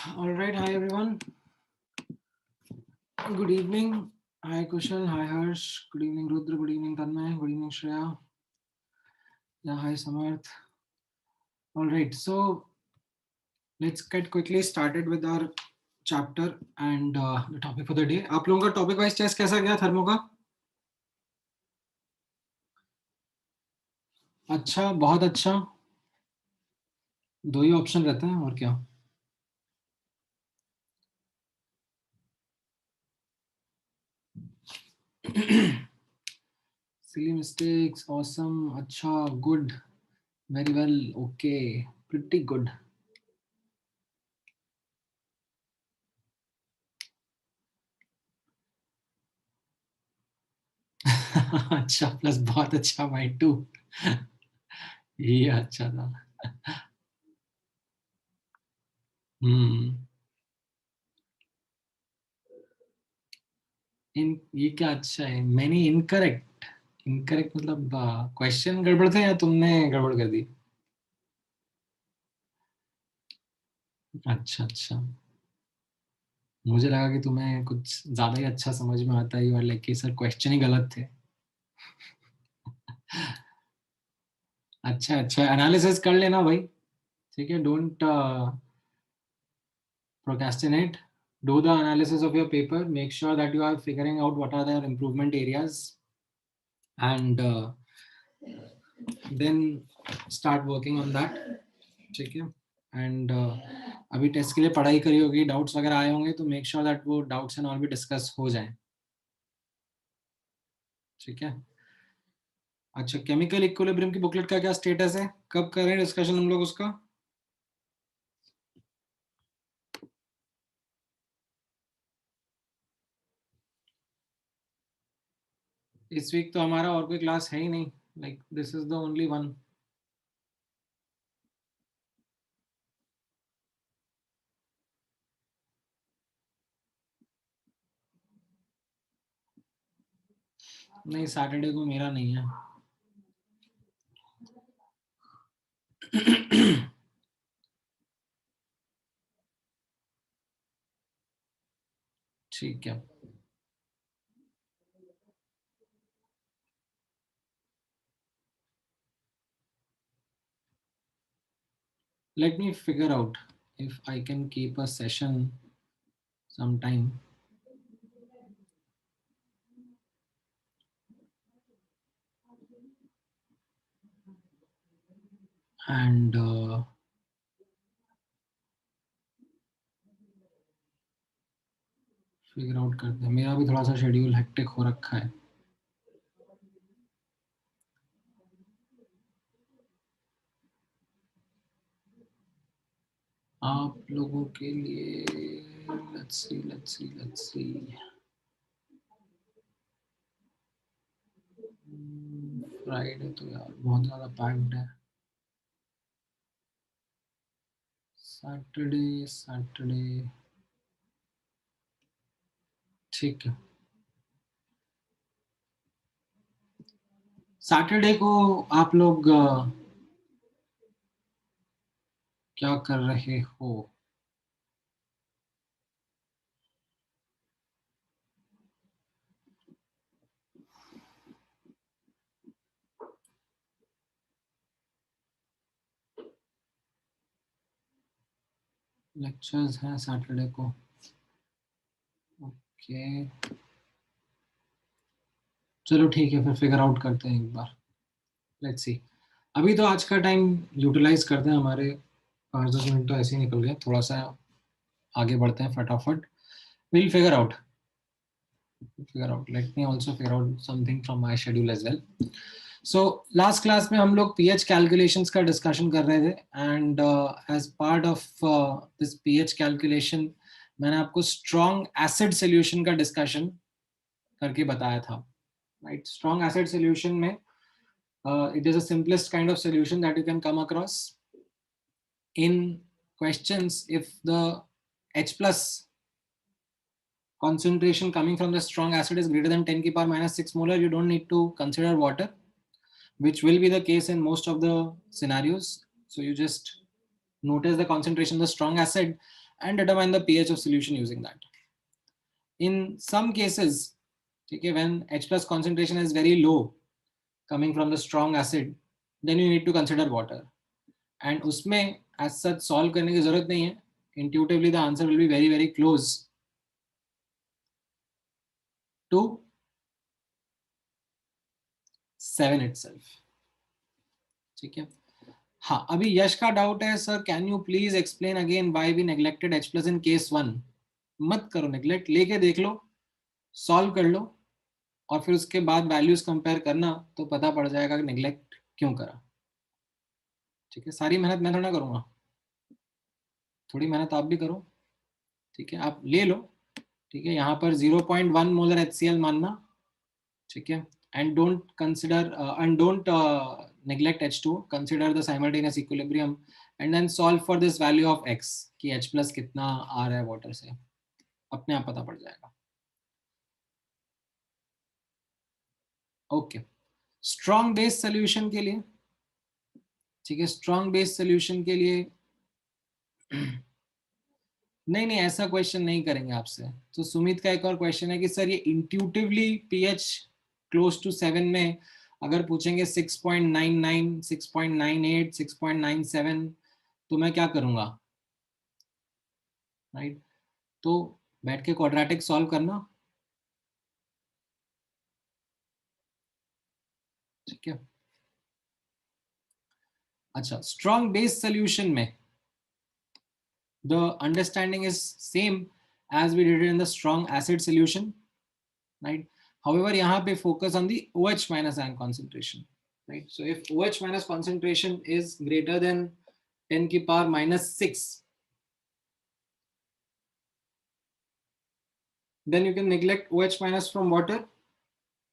All right, hi everyone. Good evening. Hi Kushal, hi Harsh. Good evening Rudra, good evening Tanmay, good evening Shreya. Yeah, hi Samarth. All right, so let's get quickly started with our chapter and the topic for the day. आप लोगों का topic wise test कैसा गया thermo का? अच्छा, बहुत अच्छा. दो ही ऑप्शन रहते हैं और क्या. Silly mistakes, awesome, अच्छा, good, very well, okay, pretty good. अच्छा प्लस बहुत अच्छा बाई 2. ये अच्छा था. हम्म. इन ये क्या अच्छा है, मैंने इनकरेक्ट. इनकरेक्ट मतलब क्वेश्चन गड़बड़ थे या तुमने गड़बड़ कर दी? अच्छा अच्छा. मुझे लगा कि तुम्हें कुछ ज्यादा ही अच्छा समझ में आता है और लाइक कि सर क्वेश्चन ही गलत थे. अच्छा अच्छा, एनालिसिस कर लेना भाई. ठीक है, don't procrastinate. Do the analysis of your paper. Make sure that you are figuring out what are the improvement areas, and then start working on that. ठीक है. एंड अभी टेस्ट के लिए पढ़ाई करी होगी, डाउट्स वगैरह आए होंगे तो मेक श्योर दैट वो डाउट्स एंड ऑल भी डिस्कस हो जाए. ठीक है. अच्छा, केमिकल इक्विलिब्रियम की बुकलेट का क्या स्टेटस है? कब करें डिस्कशन हम लोग उसका? इस वीक तो हमारा और कोई क्लास है ही नहीं. Like this is the only one. नहीं, सैटरडे को मेरा नहीं है. ठीक है. Let me figure out if I can keep a session sometime. And figure out करते हैं. मेरा भी थोड़ा सा शेड्यूल हेक्टिक हो रखा है. आप लोगों के लिए लेट्स सी. फ्राइडे तो यार बहुत ज़्यादा पैक्ड है. सैटरडे सैटरडे ठीक है. सैटरडे को आप लोग क्या कर रहे हो? लेक्चर्स हैं सैटरडे को. ओके, चलो ठीक है, फिर फिगर आउट करते हैं एक बार. Let's see. अभी तो आज का टाइम यूटिलाइज करते हैं. हमारे 5-10 मिनट तो ऐसे ही निकल गए. थोड़ा सा आगे बढ़ते हैं फटाफट. Will figure out. Let me also figure out something from my schedule as well. So last class में हम लोग पीएच कैलकुलेशंस का डिस्कशन कर रहे थे. And as part of this pH calculation मैंने आपको स्ट्रॉन्ग एसिड सोल्यूशन का डिस्कशन करके बताया था. राइट, स्ट्रॉन्ग एसिड सोल्यूशन में it is the simplest kind of solution that you can come across. In questions, if the H plus concentration coming from the strong acid is greater than 10 ki power minus 6 molar, you don't need to consider water, which will be the case in most of the scenarios. So you just notice the concentration of the strong acid and determine the pH of solution using that. In some cases, okay, when H plus concentration is very low coming from the strong acid, then you need to consider water. And उसमें as such solve करने की जरूरत नहीं है. Intuitively the answer will be very very close to 7 itself. ठीक है. हाँ, अभी यश का डाउट है, sir can you please explain again why we neglected H plus in case 1. मत करो नेग्लेक्ट, लेके देख लो, सॉल्व कर लो और फिर उसके बाद वैल्यूज कंपेयर करना तो पता पड़ जाएगा कि नेग्लेक्ट क्यों करा. ठीक है, सारी मेहनत मैं थोड़ा करूंगा, थोड़ी मेहनत आप भी करो. ठीक है, आप ले लो. ठीक है, यहाँ पर 0.1 मोलर HCl मानना. ठीक है, and don't consider and don't neglect H2, consider the simultaneous equilibrium and then solve for this value of X कि H plus कितना आ रहा है वाटर से, अपने आप पता पड़ जाएगा. ओके, स्ट्रॉन्ग बेस सोल्यूशन के लिए, ठीक है, स्ट्रॉन्ग बेस सोल्यूशन के लिए नहीं नहीं ऐसा क्वेश्चन नहीं करेंगे आपसे. तो सुमित का एक और क्वेश्चन है कि सर ये इंट्यूटिवली पीएच क्लोज टू 7 में अगर पूछेंगे 6.99, 6.98, 6.97 तो मैं क्या करूंगा, राइट? तो बैठ के क्वाड्रेटिक सॉल्व करना. ठीक है, अच्छा, स्ट्रॉन्ग बेस सोल्यूशन में the understanding is same as we did it in the strong acid solution, right? However, यहाँ पे focus on the OH minus ion concentration, right? So if OH minus concentration is greater than 10 की power minus 6, then you can neglect OH minus from water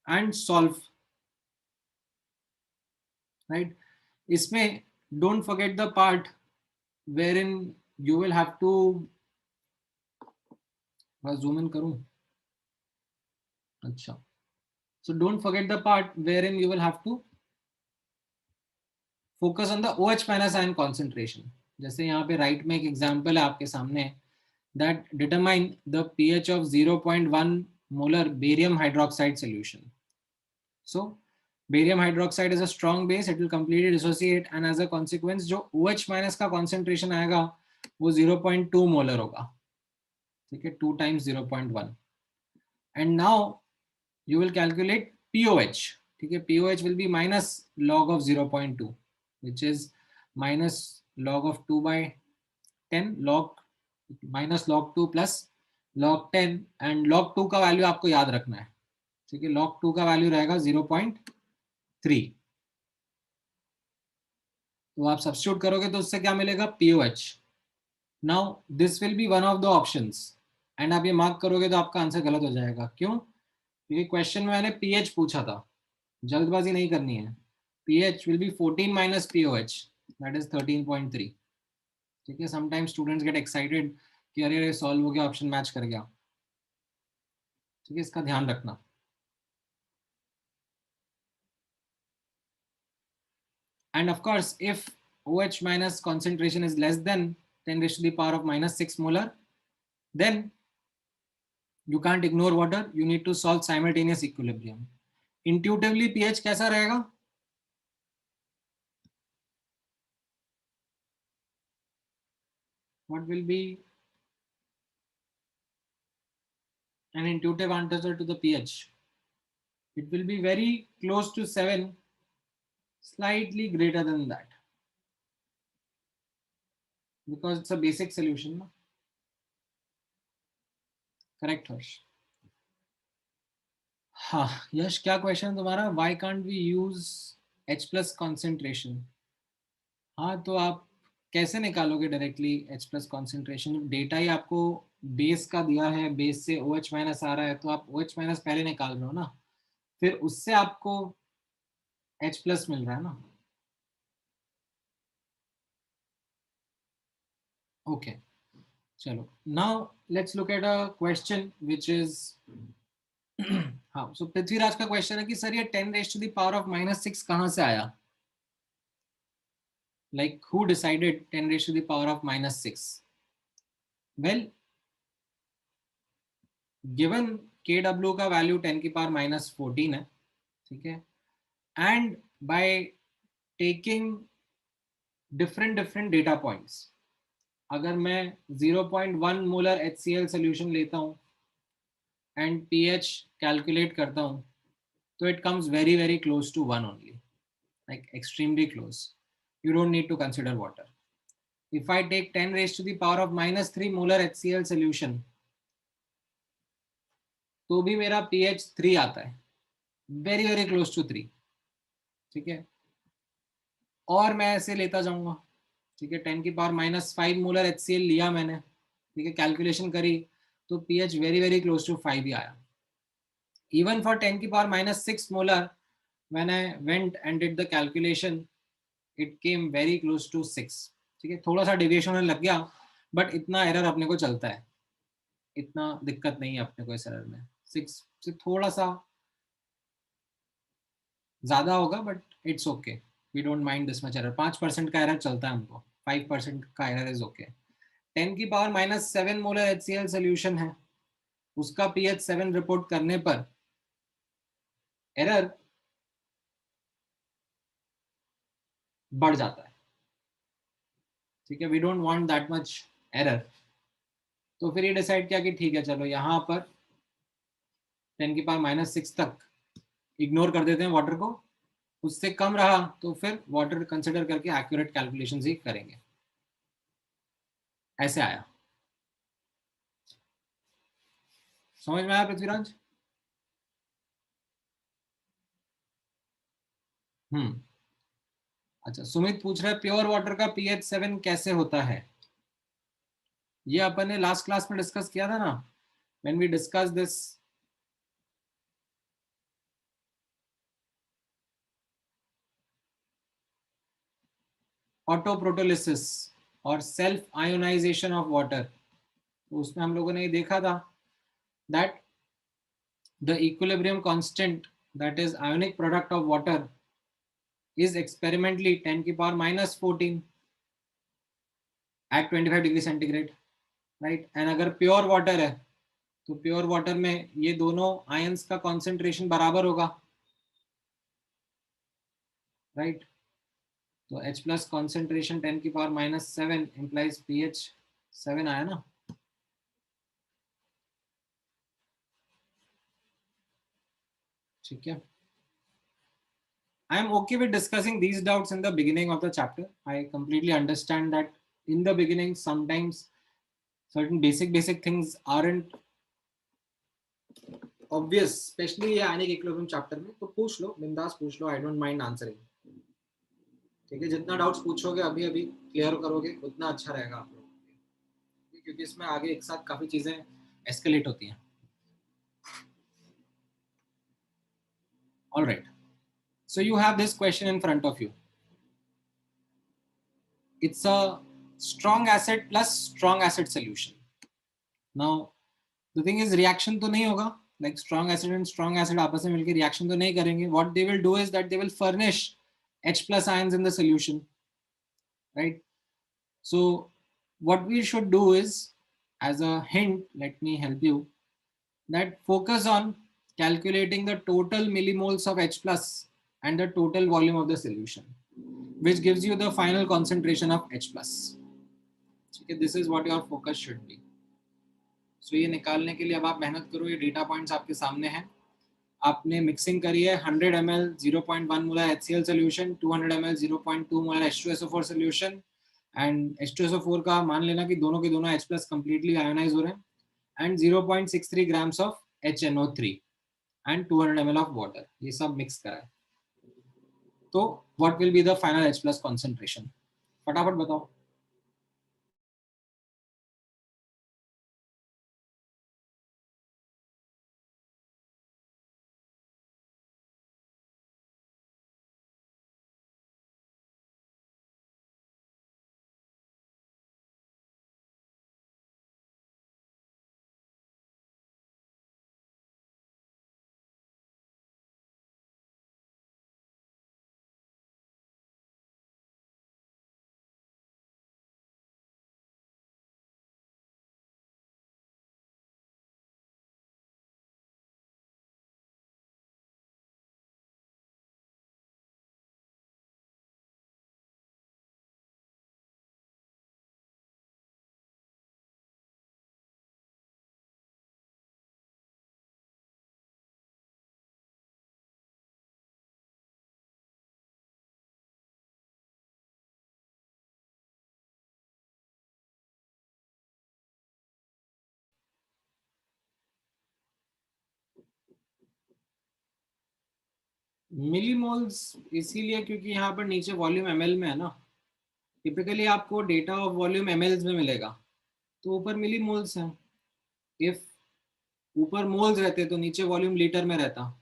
and solve, right? इसमें don't forget the part wherein you will have to, zoom in करूँ, अच्छा, so don't forget the part wherein you will have to focus on the OH minus ion concentration. जैसे यहाँ पे right में एक example है आपके सामने, that determine the pH of 0.1 molar barium hydroxide solution. So barium hydroxide is a strong base, it will completely dissociate and as a consequence जो OH minus का concentration आएगा वो 0.2 molar होगा. ठीक है, 2 times 0.1. and now you will calculate POH. ठीक है, POH will be minus log of 0.2 which is minus log of 2 by 10, log minus log 2 plus log 10 and log 2 का वैल्यू आपको याद रखना है. ठीक है, log 2 का वैल्यू रहेगा 0.3. तो आप सब्स्टिट्यूट करोगे तो उससे क्या मिलेगा, POH. Now this will be one of the options and आप ये मार्क करोगे तो आपका आंसर गलत हो जाएगा. क्यों? क्योंकि क्वेश्चन में मैंने पीएच पूछा था, जल्दबाजी नहीं करनी है. PH will be 14 minus pOH, that is 13.3. ठीक है, समटाइम्स स्टूडेंट्स गेट एक्साइटेड कि अरे अरे सॉल्व हो गया, ऑप्शन मैच कर गया. ठीक है, इसका ध्यान रखना. And of course, if OH minus concentration is less than 10 raised to the power of minus 6 molar, then you can't ignore water. You need to solve simultaneous equilibrium. Intuitively, pH कैसा रहेगा? What will be an intuitive answer to the pH? It will be very close to 7, slightly greater than that, because it's a basic solution. No? Correct, Harsh. हाँ यश, क्या question तुम्हारा? Why can't we use H plus concentration? हाँ, तो आप कैसे निकालोगे directly H plus concentration? Data ही आपको बेस का दिया है, बेस से OH माइनस आ रहा है तो आप OH माइनस पहले निकाल रहे हो ना, फिर उससे आपको H प्लस मिल रहा है ना. ओके, चलो, now let's look at a question which is हाँ, सो पृथ्वीराज का क्वेश्चन है कि सर ये 10 raise to the power of -6 कहाँ से आया? Like who decided 10 raised to the power of -6? Well given KW का वैल्यू 10 की पावर -14 है, ठीक है, and by taking different different data points, अगर मैं 0.1 मोलर HCl सोल्यूशन लेता हूँ एंड pH कैलकुलेट करता हूँ, तो it comes very very close to 1 only, like extremely close. You don't need to consider water. If I take 10 raised to the power of -3 molar HCl solution, तो भी मेरा pH 3 आता है, very very close to 3, ठीक है, और मैं ऐसे लेता जाऊंगा, ठीक है, 10 की पावर -5 मोलर HCl लिया मैंने, ठीक है, कैलकुलेशन करी तो pH very very close to 5 ही आया. Even for 10 की power -6 molar, when I went and did the calculation, it came very close to 6. ठीक है, थोड़ा सा डेविएशन होने लग गया, बट इतना एरर अपने को चलता है, इतना दिक्कत नहीं है अपने को इस एरर में. 6 से थोड़ा सा ज्यादा होगा, but it's okay, we don't mind this much error. 5% का एरर चलता है हमको, 5% का एरर इज ओके. 10 की पावर -7 मोलर HCl सोल्यूशन है, उसका pH 7 रिपोर्ट करने पर एरर बढ़ जाता है, ठीक है, we don't want that much error. तो फिर ये डिसाइड किया कि ठीक है, चलो यहाँ पर 10 की पावर -6 तक इग्नोर कर देते हैं वाटर को, उससे कम रहा तो फिर वाटर कंसिडर करके एक्यूरेट कैलकुलेशन ही करेंगे. ऐसे आया, समझ में आया पृथ्वीराज? अच्छा, सुमित पूछ रहा है प्योर वाटर का pH 7 कैसे होता है. ये अपन ने लास्ट क्लास में डिस्कस किया था ना, when we discuss this. Autoprotolysis और सेल्फ आयोनाइजेशन ऑफ वाटर, तो उसमें हम लोगों ने ये देखा था that the equilibrium constant, that is ionic product of water, is experimentally 10 की power -14 at 25 degree centigrade, right. And अगर प्योर वाटर है तो प्योर वाटर में ये दोनों आयंस का कॉन्सेंट्रेशन बराबर होगा, राइट. तो H प्लस कॉन्सेंट्रेशन 10 की पावर -7 इंप्लाइज pH 7 आया ना. ठीक है, I am okay with discussing these doubts in the beginning of the chapter. I completely understand that in the beginning sometimes certain basic things aren't obvious, especially ये आने के equilibrium chapter में. तो पूछ लो, बिंदास पूछ लो, आई डोंट माइंड आंसरिंग. ठीक है, जितना डाउट्स पूछोगे अभी अभी क्लियर करोगे उतना अच्छा रहेगा आप लोगों के लिए, क्योंकि इसमें आगे एक साथ काफी चीजें एस्केलेट होती हैं. All right, so you have this question in front of you. It's a strong acid plus strong acid solution. Now the thing is reaction तो नहीं होगा, like strong acid and strong acid आपस में मिलकर reaction तो नहीं करेंगे. What they will do is that they will furnish H plus ions in the solution, right? So what we should do is, as a hint, let me help you, that focus on calculating the total millimoles of H plus and the total volume of the solution, which gives you the final concentration of H plus. Okay, this is what your focus should be. So ये निकालने के लिए अब आप मेहनत करो, ये data points आपके सामने हैं. आपने मिक्सिंग करी है 100 ml 0.1 molar HCl solution, 200 ml 0.2 molar H2SO4 solution, and H2SO4 का मान लेना कि दोनों के दोनों H प्लस कंप्लीटली आयोनाइज हो रहे हैं, and 0.63 grams of HNO3 and 200 ml of water, ये सब मिक्स करा है. तो what will be the final H plus concentration, फटाफट बताओ. मिलीमोल्स इसीलिए क्योंकि यहाँ पर नीचे वॉल्यूम एमएल में है ना, टिपिकली आपको डेटा ऑफ वॉल्यूम एमएल्स में मिलेगा, तो ऊपर मिलीमोल्स है। इफ ऊपर मोल्स रहते तो नीचे वॉल्यूम लीटर में रहता।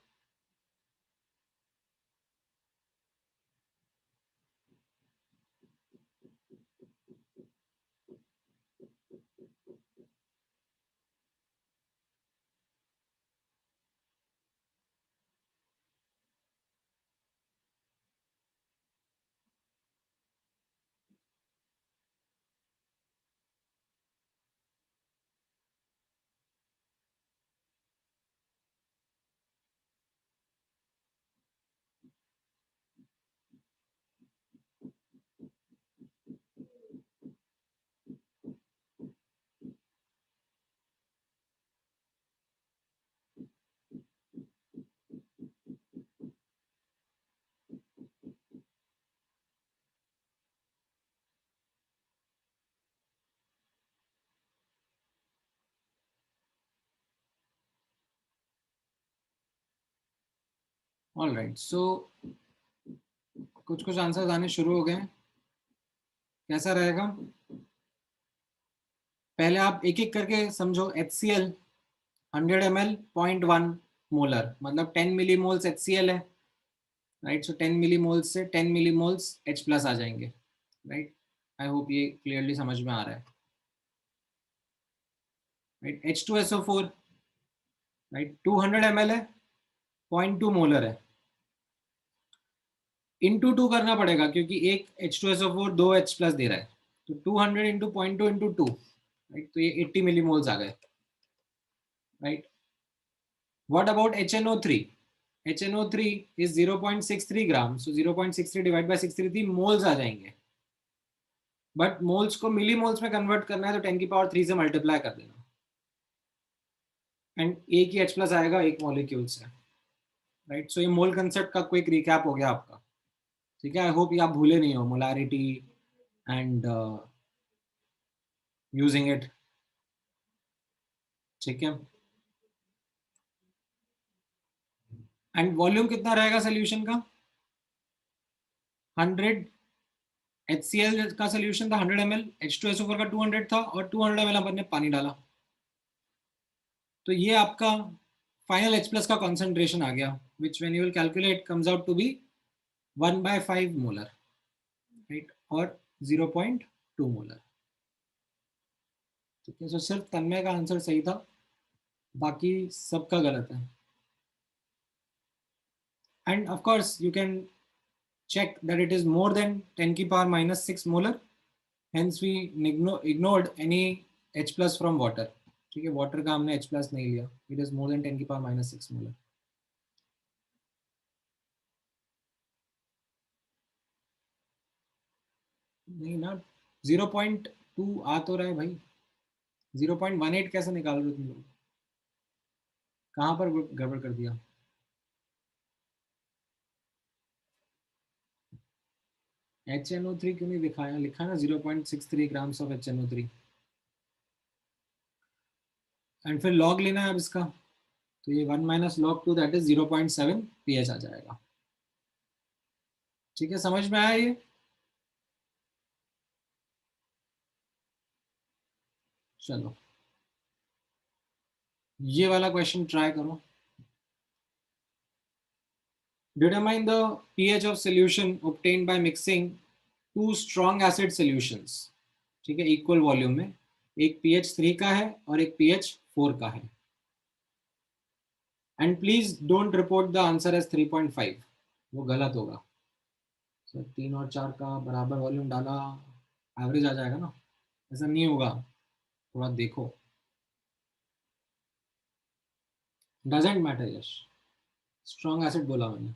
ऑल राइट, सो कुछ कुछ आंसर्स आने शुरू हो गए हैं। कैसा रहेगा, पहले आप एक एक करके समझो। HCl 100 ml 0.1 मोलर, मतलब 10 मिलीमोल्स HCl है, राइट। सो 10 मिलीमोल्स से 10 मिलीमोल्स H प्लस आ जाएंगे, राइट। आई होप ये क्लियरली समझ में आ रहा है, राइट। H2SO4, राइट, 200 ml है, 0.2 मोलर है। इंटू टू करना पड़ेगा क्योंकि एक H2SO4 दो H प्लस दे रहा है, तो 200 इंटू 0.2 इंटू टू, राइट, तो ये 80 मिलीमोल्स आ गए, right. What about HNO3? HNO3 is 0.63 gram, so 0.63 divide by 633 moles आ जाएंगे। बट मोल्स को मिली मोल्स में कन्वर्ट करना है तो 10 की पावर 3 से मल्टीप्लाई कर देना, एंड एक ही H प्लस आएगा एक मॉलिक्यूल से, राइट। सो ये मोल कंसेप्ट का क्विक रिकैप हो गया आपका, ठीक है। आई होप ये आप भूले नहीं हो मोलारिटी एंड यूजिंग इट, ठीक है। एंड वॉल्यूम कितना रहेगा सोल्यूशन का? 100। HCl का सोल्यूशन था 100 ml, H2SO4 का 200 था, और 200 ml अपन ने पानी डाला, तो ये आपका फाइनल H प्लस का कॉन्सेंट्रेशन आ गया, which when you will calculate comes out to be 1/5 molar, right, और 0.2 मोलर, ठीक है। सो सिर्फ तन्मय का आंसर सही था, बाकी सबका गलत है। End of course you can check that it is more than 10 की power -6 molar, hence we ignored any H plus from water, ठीक है। वाटर का हमने H plus नहीं लिया, it is more than 10 की पावर -6 मोलर। नहीं ना, 0.2 आ तो रहा है भाई, 0.18 कैसे निकाल रहे हो तुम लोग? कहाँ पर गड़बड़ कर दिया? HNO3 क्यों नहीं दिखाया? लिखा ना 0.63 ग्राम्स ऑफ HNO3, एंड फिर लॉग लेना है अब इसका, तो ये 1 - log 2 दैट इज 0.7 pH आ जाएगा, ठीक है। समझ में आया ये? चलो ये वाला क्वेश्चन ट्राई करो। Determine the pH of solution obtained by mixing two strong acid solutions, ठीक है, इक्वल वॉल्यूम में। एक pH 3 का है और एक pH 4 का है, and please don't report the answer as 3.5, वो गलत होगा। सर 3 और 4 का बराबर वॉल्यूम डाला, एवरेज आ जाएगा ना, ऐसा नहीं होगा, थोड़ा देखो। Doesn't matter Yash, strong acid बोला मैंने।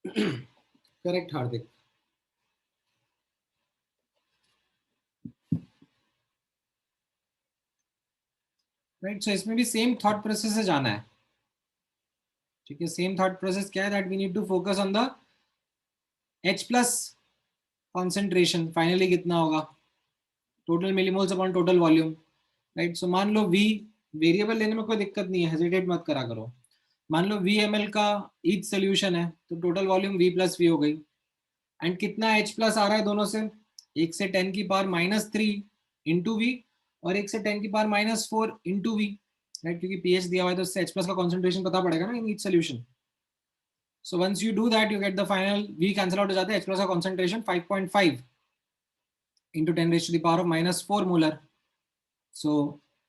करेक्ट हार्दिक, राइट. सो इसमें भी सेम थॉट प्रोसेस से जाना है. ठीक है, सेम थॉट प्रोसेस क्या है, that we need to focus on the H plus concentration. Finally कितना होगा, total millimoles upon total volume, right. So मान लो V वेरिएबल लेने में कोई दिक्कत नहीं है, हेजिटेट मत करा करो. मान लो V ml का ईच सोल्यूशन है, तो total volume V plus V हो गई. एंड कितना H प्लस आ रहा है दोनों से, 1 से 10 की पावर -3 इंटू वी, और 1 से 10 की पावर -4 इंटू वी, राइट. क्योंकि पीएच दिया हुआ है तो उससे H प्लस का कॉन्सेंट्रेशन पता पड़ेगा ना in each solution. So once you do that, you get the final V cancel out हो जाता है, H plus का concentration 5.5 into 10 raised to the power of -4 molar. So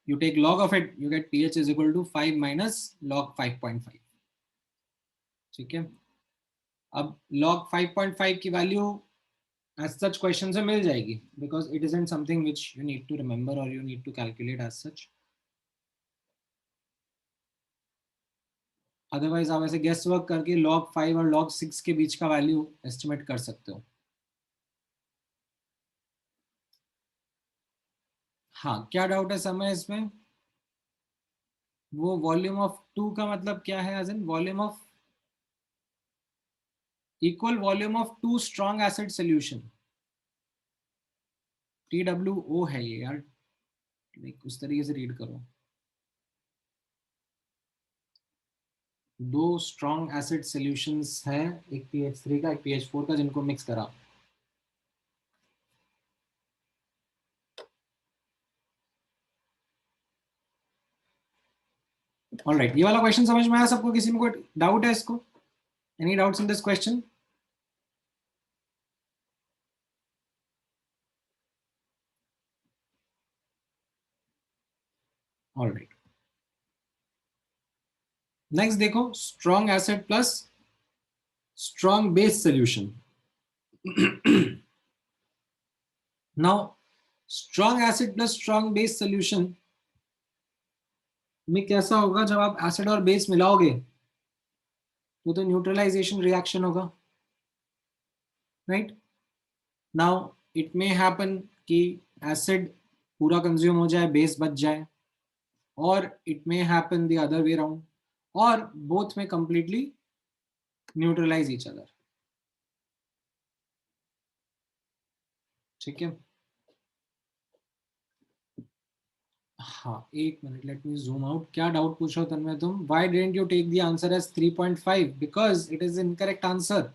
you take log of it, you get pH is equal to 5 minus log 5.5. ठीक है. अब log 5.5 की value as such question से मिल जाएगी, because it isn't something which you need to remember or you need to calculate as such. Otherwise आप ऐसे guess work करके log 5 और log 6 के बीच का वैल्यू एस्टिमेट कर सकते हो. हाँ, क्या डाउट है समय इसमें? वो वॉल्यूम ऑफ 2 का मतलब क्या है, as in volume of equal volume of 2 strong acid solution. TWO है ये यार, लाइक उस तरीके से रीड करो. दो स्ट्रॉन्ग एसिड सॉल्यूशंस है, एक PH3 का एक PH4 का, जिनको मिक्स करा. ऑलराइट, ये वाला क्वेश्चन समझ में आया सबको? किसी में कोई डाउट है इसको? Any doubts in this question? Alright, next देखो, strong acid plus strong base solution. Now strong acid plus strong base solution में कैसा होगा, जब आप एसिड और बेस मिलाओगे तो न्यूट्रलाइजेशन रिएक्शन होगा, right. Now it may happen कि एसिड पूरा कंज्यूम हो जाए, बेस बच जाए, और it may happen the other way around, और बोथ में कंप्लीटली न्यूट्रलाइज ईच अदर. ठीक है. हाँ, एक minute, let me zoom out. क्या डाउट पूछो तन्मय तुम? Why didn't you take the answer as 3.5? Because it is incorrect answer.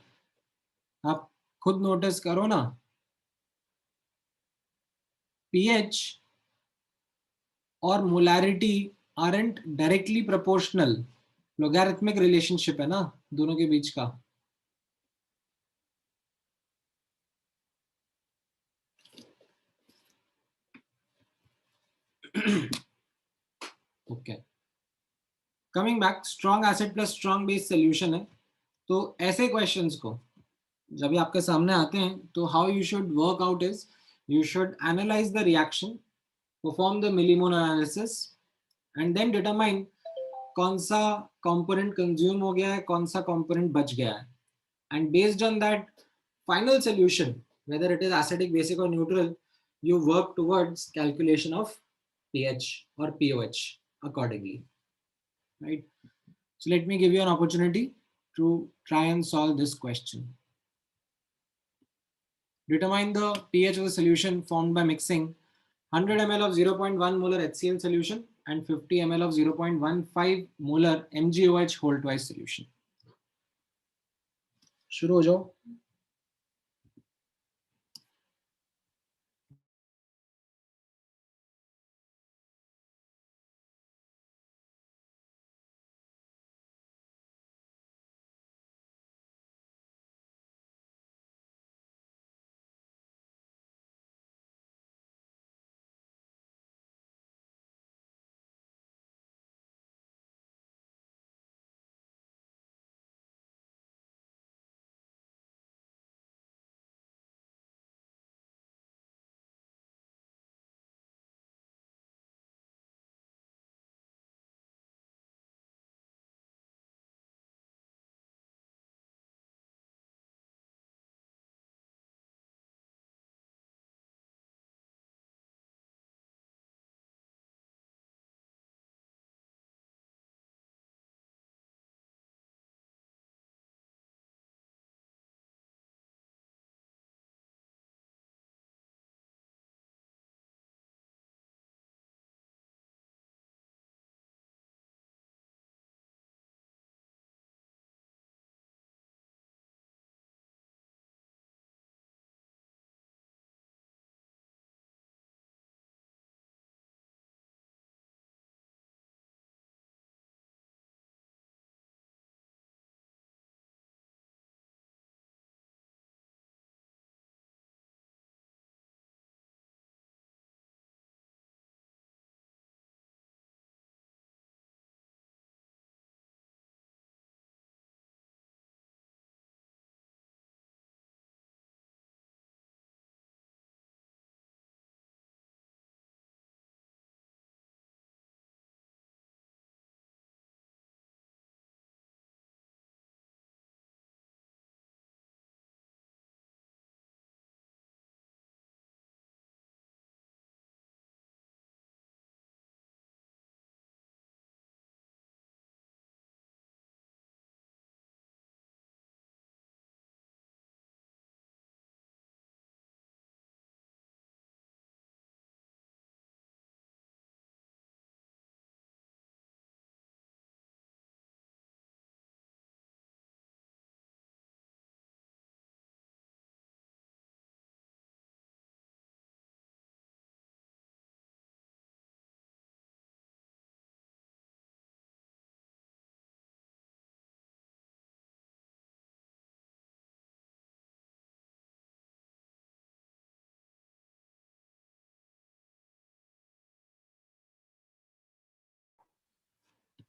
आप खुद नोटिस करो ना, पीएच और molarity aren't directly proportional. Logarithmic relationship है ना दोनों के बीच का. Okay, coming back, strong acid plus strong base solution है. तो ऐसे क्वेश्चंस को जब भी आपके सामने आते हैं, तो how you should work out is, you should analyse the reaction, perform the millimole analysis, and then determine कौन सा कंपोनेंट कंज्यूम हो गया है, कौन सा कंपोनेंट बच गया है. And based on that final solution, whether it is acidic, basic or neutral, you work towards calculation of pH or POH accordingly, right? So let me give you an opportunity to try and solve this question. Determine the pH of the solution formed by mixing 100 ml of 0.1 molar HCl solution and 50 ml of 0.15 molar MgOH whole twice solution. शुरू हो जाओ.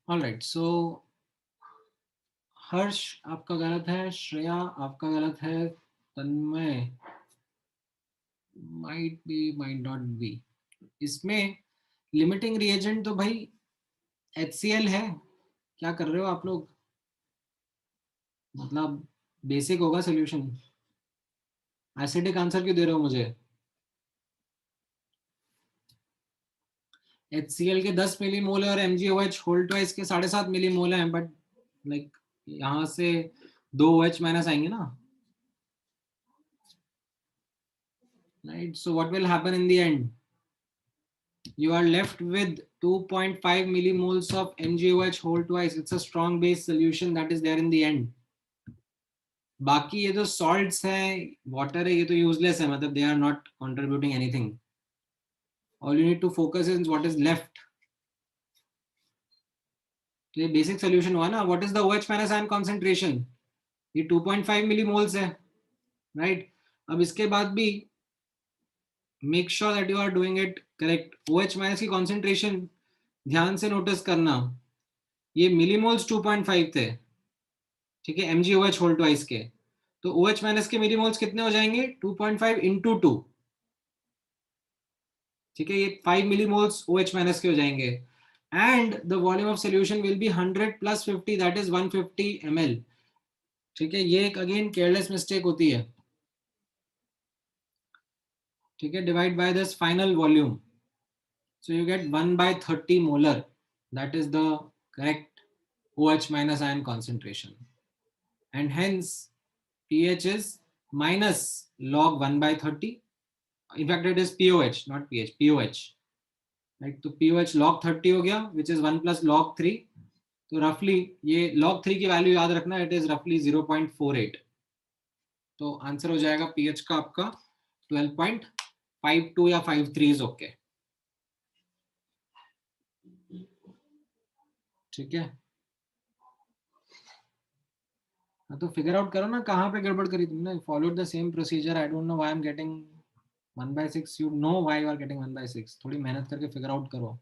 Alright, सो हर्ष आपका गलत है, श्रेया आपका गलत है, Tanmay might be might not be. इसमें लिमिटिंग रिएजेंट तो भाई HCl है। क्या कर रहे हो आप लोग? मतलब बेसिक होगा सोल्यूशन। एसिडिक आंसर क्यों दे रहे हो मुझे? HCl के 10 मिलीमोल है और MgOH होल ट्वाइस के 7.5 मिलीमोल है, बट लाइक यहाँ से 2 OH माइनस आएंगे ना, right? So what will happen in the end? You are left with 2.5 millimoles of MgOH whole twice. It's a strong base solution that is there in the end. बाकी ये जो salts है, water है, ये तो useless है, मतलब they are not contributing anything. All you need to focus is what is left. तो ये basic solution हुआ ना. What is the OH minus ion concentration? ये 2.5 millimoles है, right? अब इसके बाद भी make sure that you are doing it correct. OH minus की concentration ध्यान से notice करना. ये millimoles 2.5 थे, ठीक है, MgOH होल ट्वाइस के. तो OH माइनस के मिलीमोल्स कितने हो जाएंगे? 2.5 इंटू 2, ठीक है, ये 5 मिलीमोल्स OH माइनस के हो जाएंगे. And the volume of solution will be 100 plus 50, that is 150 ml. ठीक है, ये एक अगेन केयरलेस मिस्टेक होती है. ठीक है, divide by this final volume, so you get 1/30 molar, that is the correct OH minus ion concentration. And hence pH is minus log 1/30. In fact, it is POH, not pH, POH. Right? तो POH log 30 हो गया, which is 1 plus log 3. तो roughly ये log 3 की value याद रखना, it is roughly 0.48. तो answer हो जाएगा pH का आपका 12.52 या 53 is okay. ठीक है, हाँ तो फिगर आउट करो ना कहाँ पे गड़बड़ करी तुमने. Followed the same procedure. I don't know why I am getting 1/6. You know why you are getting 1/6. थोड़ी मेहनत करके फिगर आउट करो.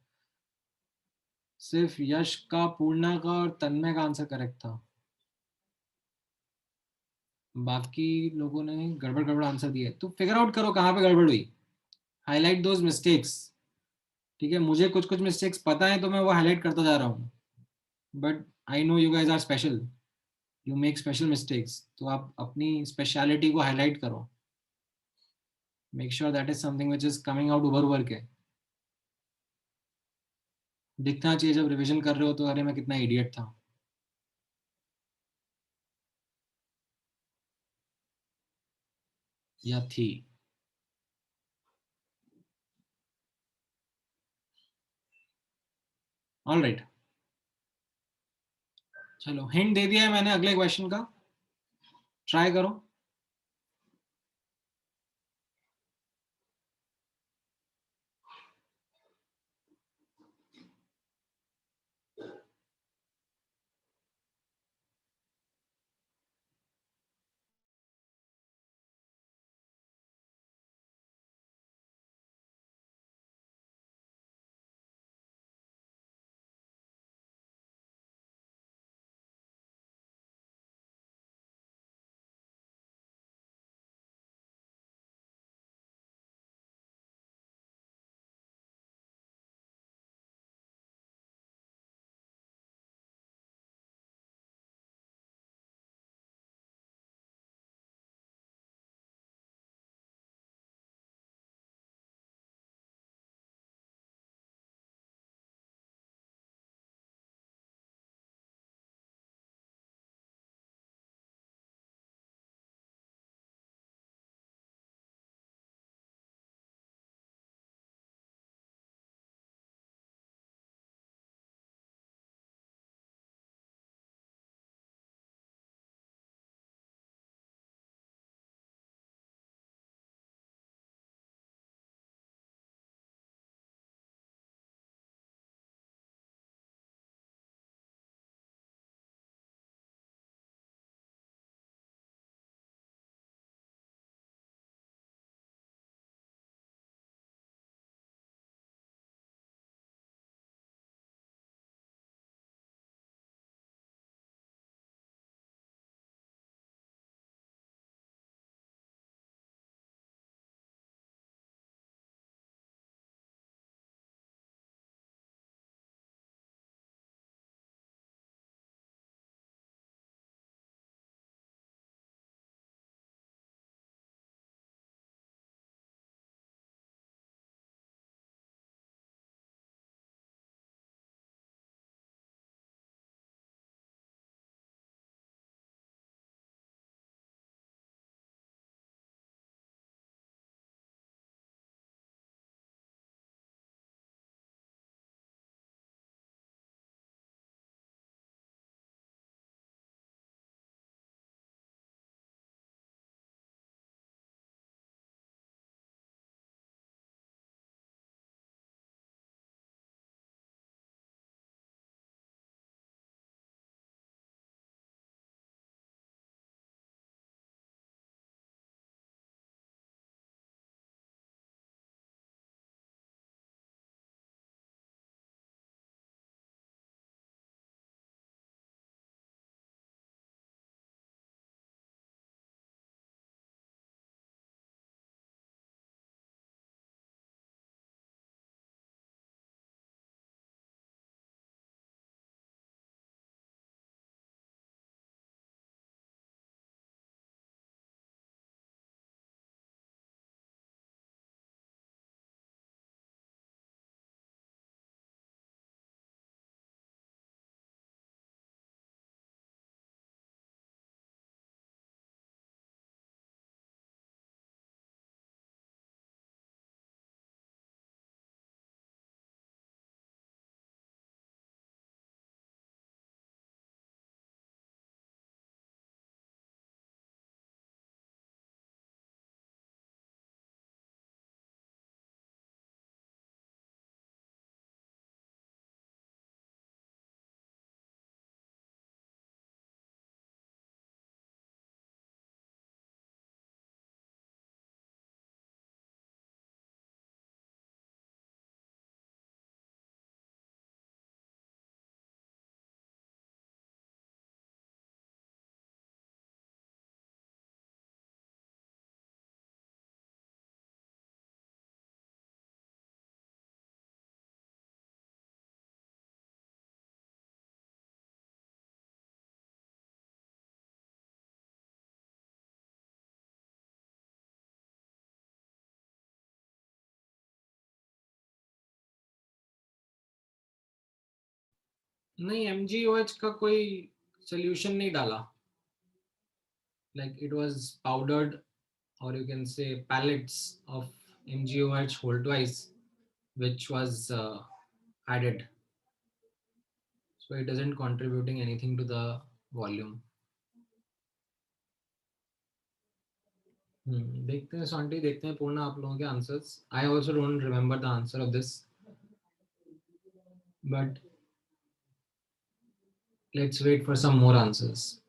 सिर्फ यश का, पूर्णा का और तन्मय का आंसर करेक्ट था. बाकी लोगों ने गड़बड़ गड़बड़ आंसर दिए. तो फिगर आउट करो कहाँ पे गड़बड़ हुई. Highlight those mistakes. ठीक है, मुझे कुछ कुछ मिस्टेक्स पता है तो मैं वो हाईलाइट करता जा रहा हूँ. But I know you guys are special. You make special mistakes, तो आप अपनी स्पेशलिटी को हाईलाइट करो. Make sure that is something which is coming out उभर उभर के. दिखना चाहिए जब रिविजन कर रहे हो तो, अरे मैं कितना इडियट था. या थी. ऑल राइट, चलो हिंट दे दिया है मैंने अगले क्वेश्चन का. ट्राई करो. नहीं, MgOH का कोई सोल्यूशन नहीं डाला, like it was powdered, or you can say pellets of MgOH whole twice, which was added, so it isn't contributing anything to the volume. देखते हैं सॉन्टी, देखते हैं पूर्ण आप लोगों के answers. I also don't remember the answer of this, but let's wait for some more answers.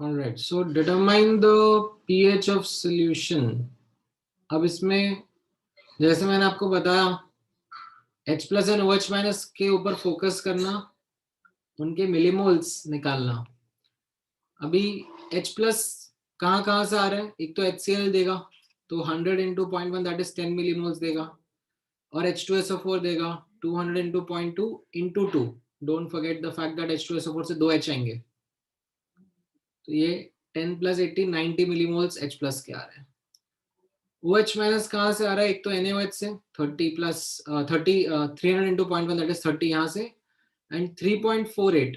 All right, so determine the pH of solution. अब इसमें जैसे मैंने आपको बताया, H plus and OH minus के ऊपर फोकस करना, उनके मिलीमोल्स निकालना. अभी H प्लस कहाँ कहाँ से आ रहा है? एक तो HCl देगा, तो 100 into 0.1 that is 10 मिलीमोल्स देगा, और H2SO4 देगा 200 into 0.2 into 2. Don't forget the fact that H2SO4 से 2 H आएंगे, तो ये 10 प्लस 80 90 मिलीमोल्स H प्लस के आ रहे हैं. OH माइनस कहाँ से आ रहा है? एक तो NaOH से 30 प्लस 30 300 into 0.1 दैट इज 30 यहाँ से, एंड 3.48,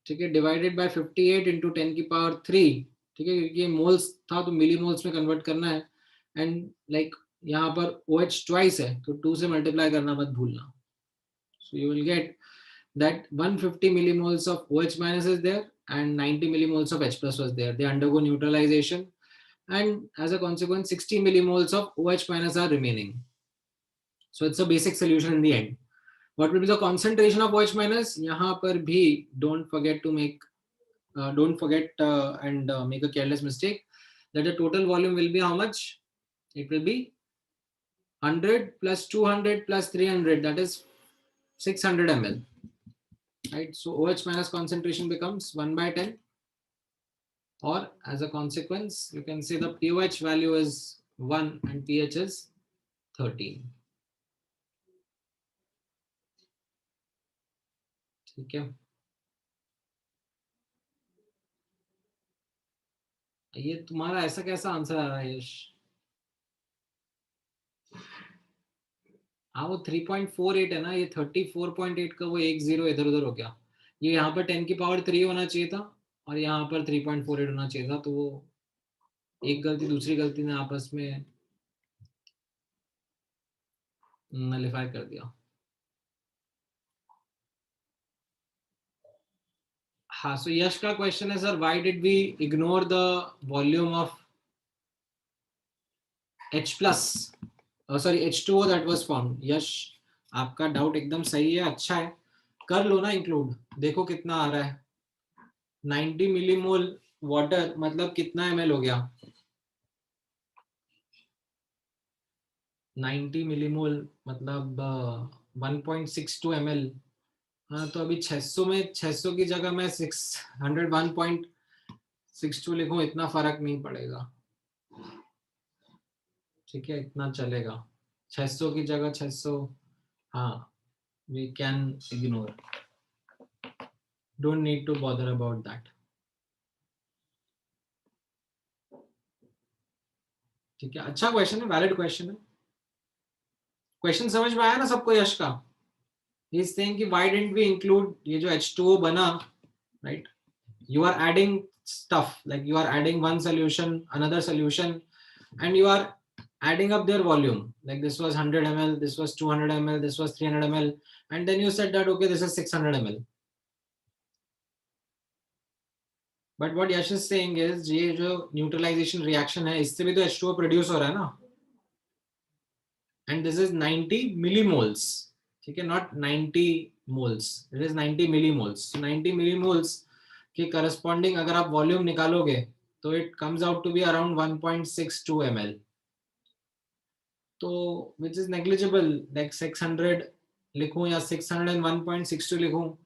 ठीक है, डिवाइडेड बाय 58 into 10 की पावर 3, ठीक है, क्योंकि ये मोल्स था तो मिलीमोल्स में कन्वर्ट करना है, एंड लाइक यहाँ पर OH ट्वाइस है तो 2 से मल्टीप्लाई करना मत भूलना. So you will get that 150 millimoles of OH minus is there and 90 millimoles of H plus was there. They undergo neutralization, and as a consequence 60 millimoles of OH minus are remaining. So it's a basic solution in the end. What will be the concentration of OH minus? यहाँ पर भी don't forget to make make a careless mistake that the total volume will be how much? It will be 100 plus 200 plus 300, that is 600 ml. Right, so OH minus concentration becomes 1 by 10, or as a consequence you can say the pOH value is 1 and pH is 13. ठीक है, ये तुम्हारा ऐसा कैसा answer आ रहा है यश? हाँ, वो 3.48 है ना, ये 34.8 का वो 10 इधर उधर हो गया. ये यहाँ पर 10 की पावर 3 होना चाहिए था, और यहाँ पर 3.48 होना चाहिए था, तो वो एक गलती दूसरी गलती ने आपस में नलिफाई कर दिया. हाँ, सो यश का क्वेश्चन है, sir why did we ignore the volume of H plus, sorry H2O that was formed. Yash, आपका डाउट एकदम सही है, अच्छा है, कर लो ना इंक्लूड. देखो कितना आ रहा है, 90 मिलीमोल वाटर मतलब कितना ml हो गया? 90 मिलीमोल मतलब 1.62 ml. हाँ, तो अभी 600 में 600 की जगह मैं 101.62 लिखूं, इतना फर्क नहीं पड़ेगा, ठीक है, इतना चलेगा. 600 की जगह 600, हाँ, we can ignore, don't need to bother about that. ठीक है, अच्छा क्वेश्चन है, वैलिड क्वेश्चन है. क्वेश्चन समझ में आया ना सबको यश का? ही इज सेइंग कि व्हाई डिडंट वी इंक्लूड ये जो H2O बना, right? You are adding stuff, like you are adding one solution, another solution, and you are adding up their volume, like this was 100 ml, this was 200 ml, this was 300 ml, and then you said that okay, this is 600 ml. But what Yash is saying is ये जो neutralisation reaction है, इससे भी तो H2O produce हो रहा है ना. and this is 90 millimoles. ठीक है, not 90 moles, it is 90 millimoles. So 90 millimoles के corresponding अगर आप वॉल्यूम निकालोगे तो it comes out to be around 1.62 ml. तो which is negligible, like 600 लिखूं या 601.62 लिखूं,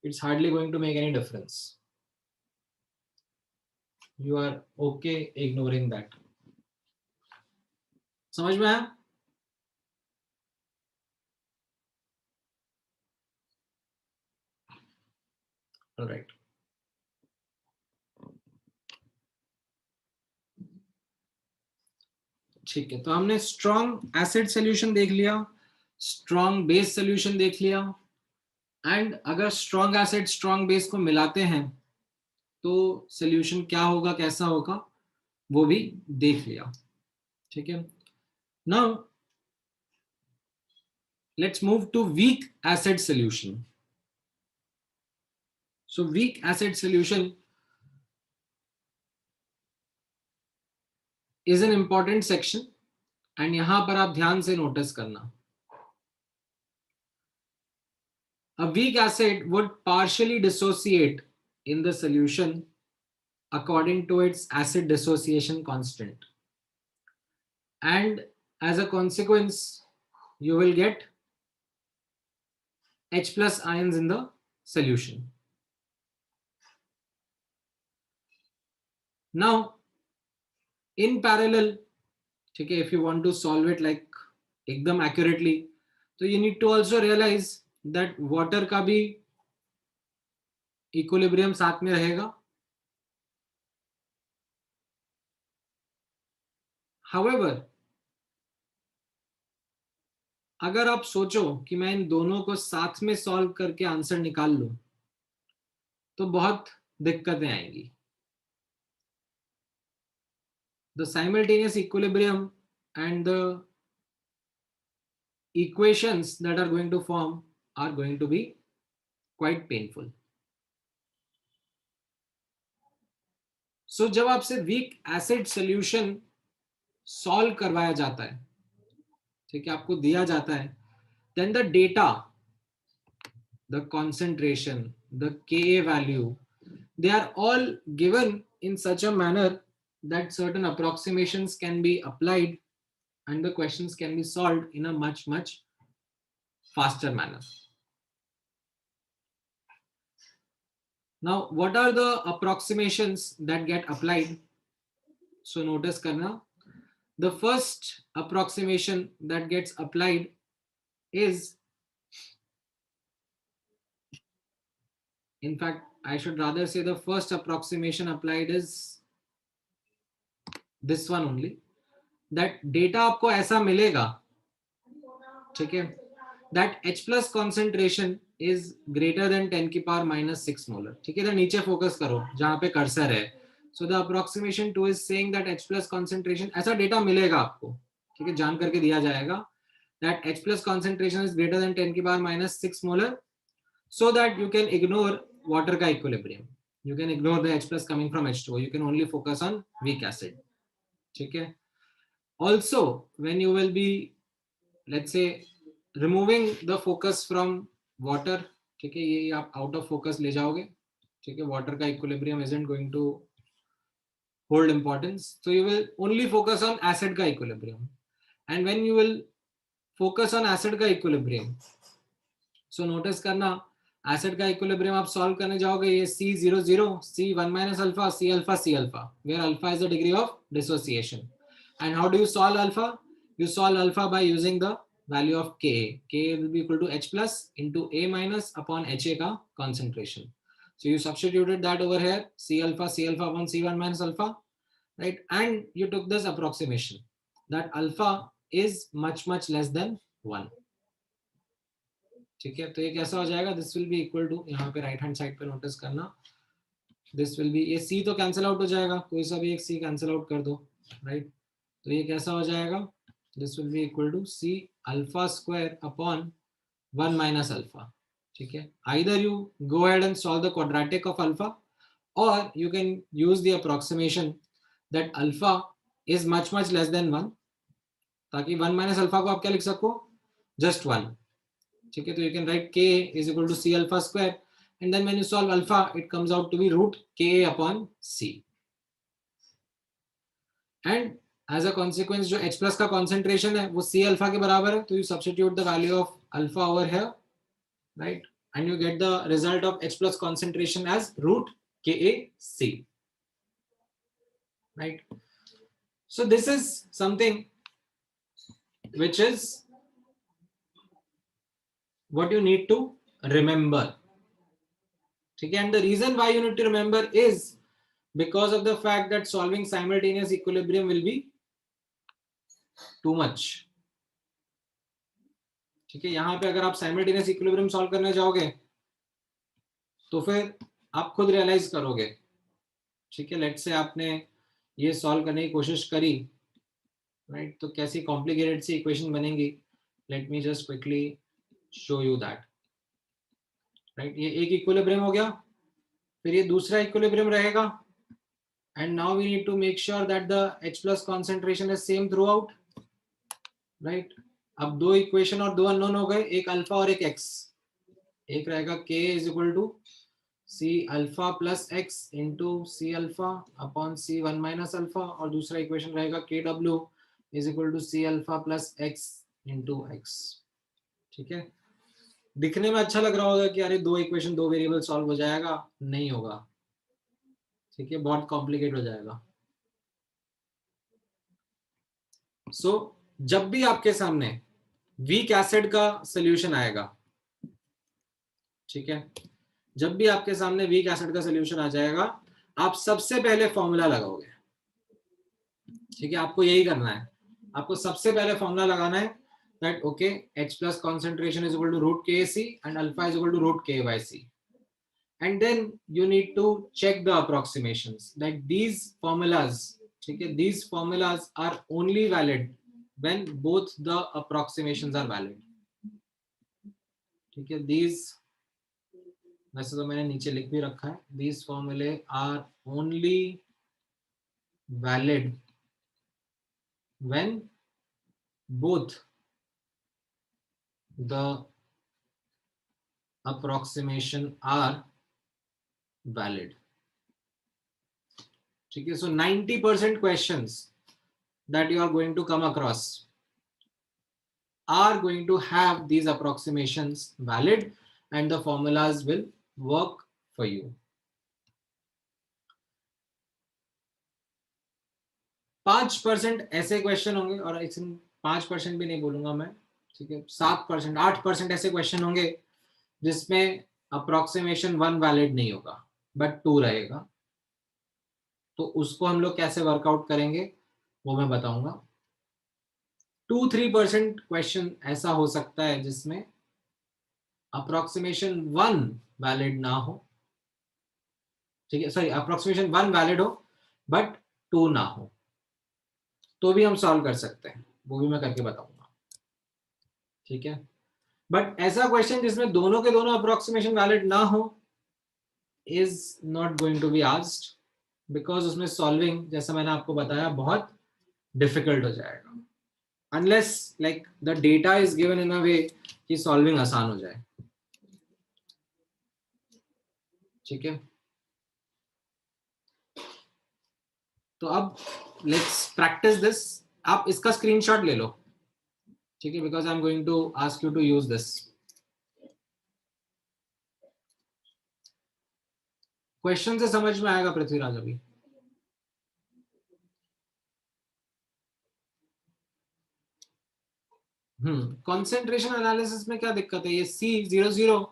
it's hardly going to make any difference. You are okay ignoring that. समझ में आया? All right. ठीक है, तो हमने स्ट्रॉन्ग एसिड सॉल्यूशन देख लिया, स्ट्रॉन्ग बेस सॉल्यूशन देख लिया, एंड अगर स्ट्रॉन्ग एसिड स्ट्रॉन्ग बेस को मिलाते हैं तो सॉल्यूशन क्या होगा, कैसा होगा, वो भी देख लिया. ठीक है, now let's move to weak acid solution. So weak acid solution is an important section, and यहां पर आप ध्यान से नोटिस करना. A weak acid would partially dissociate in the solution according to its acid dissociation constant. And as a consequence, you will get H plus ions in the solution. Now, in parallel, okay, if you want to solve it like ekdam accurately, so you need to also realize that water का भी equilibrium साथ में रहेगा. However, अगर आप सोचो कि मैं इन दोनों को साथ में सॉल्व करके आंसर निकाल लूं तो बहुत दिक्कतें आएंगी. The simultaneous equilibrium and the equations that are going to form are going to be quite painful. So जब आपसे weak acid solution solve करवाया जाता है, ठीक है, आपको दिया जाता है, then the data, the concentration, the Ka value, they are all given in such a manner that certain approximations can be applied and the questions can be solved in a much faster manner. Now, what are the approximations that get applied? So notice karna, the first approximation that gets applied is, in fact, I should rather say the first approximation applied is this one only, that data आपको ऐसा मिलेगा, ठीक है, that H plus concentration is greater than 10 की power minus 6 molar. ठीक है, इधर नीचे फोकस करो जहां पे कर्सर है. So the approximation 2 is saying that H plus concentration, ऐसा डेटा मिलेगा आपको, ठीक है, जान करके दिया जाएगा that H plus concentration is greater than 10 की power minus 6 molar, so that you can ignore water का equilibrium. You can ignore the H plus coming from H2O. You can only focus on weak acid. ठीक है. Also, when you will be, let's say, removing the focus from water, ठीक है, ये आप out of focus ले जाओगे, ठीक है, water का equilibrium isn't going to hold importance, so you will only focus on acid का equilibrium. And when you will focus on acid का equilibrium, so notice करना, acid का equilibrium आप solve करने जाओगे, ये C00, C1 minus alpha, C alpha, C alpha, where alpha is the degree of dissociation. And how do you solve alpha? You solve alpha by using the value of Ka. Ka will be equal to H plus into A minus upon HA ka concentration. So you substituted that over here, C alpha 1, C1 minus alpha, right? And you took this approximation that alpha is much less than 1. ठीक है, तो ये कैसा हो जाएगा? This will be equal to, यहाँ पे right hand side पे notice करना, this will be, ये C तो cancel out हो जाएगा, कोई सा भी एक C cancel out कर दो, right? तो ये कैसा हो जाएगा? This will be equal to C alpha square upon 1 minus alpha. ठीक है, either you go ahead and solve the quadratic of alpha, or you can use the approximation that alpha is much less than 1, ताकि 1 minus alpha को आप क्या लिख सको, just 1. ठीक है, तो you can write k is equal to c alpha square and then when you solve alpha it comes out to be root k upon c. And as a consequence जो H plus का concentration है वो C alpha के बराबर है, तो you substitute the value of alpha over here, right, and you get the result of H plus concentration as root KAC, right? So this is something which is what you need to remember. ठीक है, and the reason why you need to remember is because of the fact that solving simultaneous equilibrium will be too much. ठीक है, यहां पे अगर आप simultaneous equilibrium solve करने जाओगे तो फिर आप खुद रियलाइज करोगे. ठीक है, लेट्स से आपने ये सॉल्व करने की कोशिश करी, राइट, तो कैसी कॉम्प्लिकेटेड सी इक्वेशन बनेंगी. Let me just quickly show you that. Right, ये एक इक्विलिब्रियम हो गया, फिर ये दूसरा इक्विलिब्रियम रहेगा, and now we need to make sure that the H plus concentration is same throughout, right. अब दो इक्वेशन और दो अननोन हो गए, एक अल्फा और एक एक्स. एक रहेगा k is equal to c alpha plus x into c alpha upon c 1 minus alpha, और दूसरा इक्वेशन रहेगा kw is equal to c alpha plus x into x. ठीक है, दिखने में अच्छा लग रहा होगा कि अरे दो इक्वेशन दो वेरिएबल सॉल्व हो जाएगा, नहीं होगा. ठीक है, बहुत कॉम्प्लिकेट हो जाएगा. सो जब भी आपके सामने वीक एसिड का सोल्यूशन आएगा, ठीक है, जब भी आपके सामने वीक एसिड का सोल्यूशन आ जाएगा आप सबसे पहले फॉर्मूला लगाओगे. ठीक है, आपको यही करना है, आपको सबसे पहले फॉर्मूला लगाना है that okay H plus concentration is equal to root KC and alpha is equal to root K by C. And then you need to check the approximations that these formulas, okay, these formulas are only valid when both the approximations are valid. ठीक है, these, वैसे तो मैंने नीचे लिख भी रखा है, these formulae are only valid when both the approximation are valid. ठीक है, so 90% questions that you are going to come across are going to have these approximations valid and the formulas will work for you. 5% ऐसे question होंगे, और 5% भी नहीं बोलूंगा मैं, ठीक है, 7% 8% ऐसे क्वेश्चन होंगे जिसमें अप्रोक्सीमेशन 1 वैलिड नहीं होगा बट 2 रहेगा. तो उसको हम लोग कैसे वर्कआउट करेंगे वो मैं बताऊंगा. 2-3% क्वेश्चन ऐसा हो सकता है जिसमें अप्रोक्सीमेशन 1 वैलिड ना हो. ठीक है, सॉरी, अप्रोक्सीमेशन 1 वैलिड हो बट 2 ना हो, तो भी हम सॉल्व कर सकते हैं, वो भी मैं करके बताऊंगा. ठीक है, बट ऐसा क्वेश्चन जिसमें दोनों के दोनों अप्रोक्सीमेशन वैलिड ना हो is not going to be asked, because उसमें सॉल्विंग, जैसा मैंने आपको बताया, बहुत डिफिकल्ट हो जाएगा unless like the data is given in a way कि सॉल्विंग आसान हो जाए. ठीक है, तो अब लेट्स प्रैक्टिस दिस. आप इसका स्क्रीनशॉट ले लो, ठीक है, because I am going to ask you to use this. Question से समझ में आएगा पृथ्वीराज अभी? कंसंट्रेशन एनालिसिस में क्या दिक्कत है? ये C00,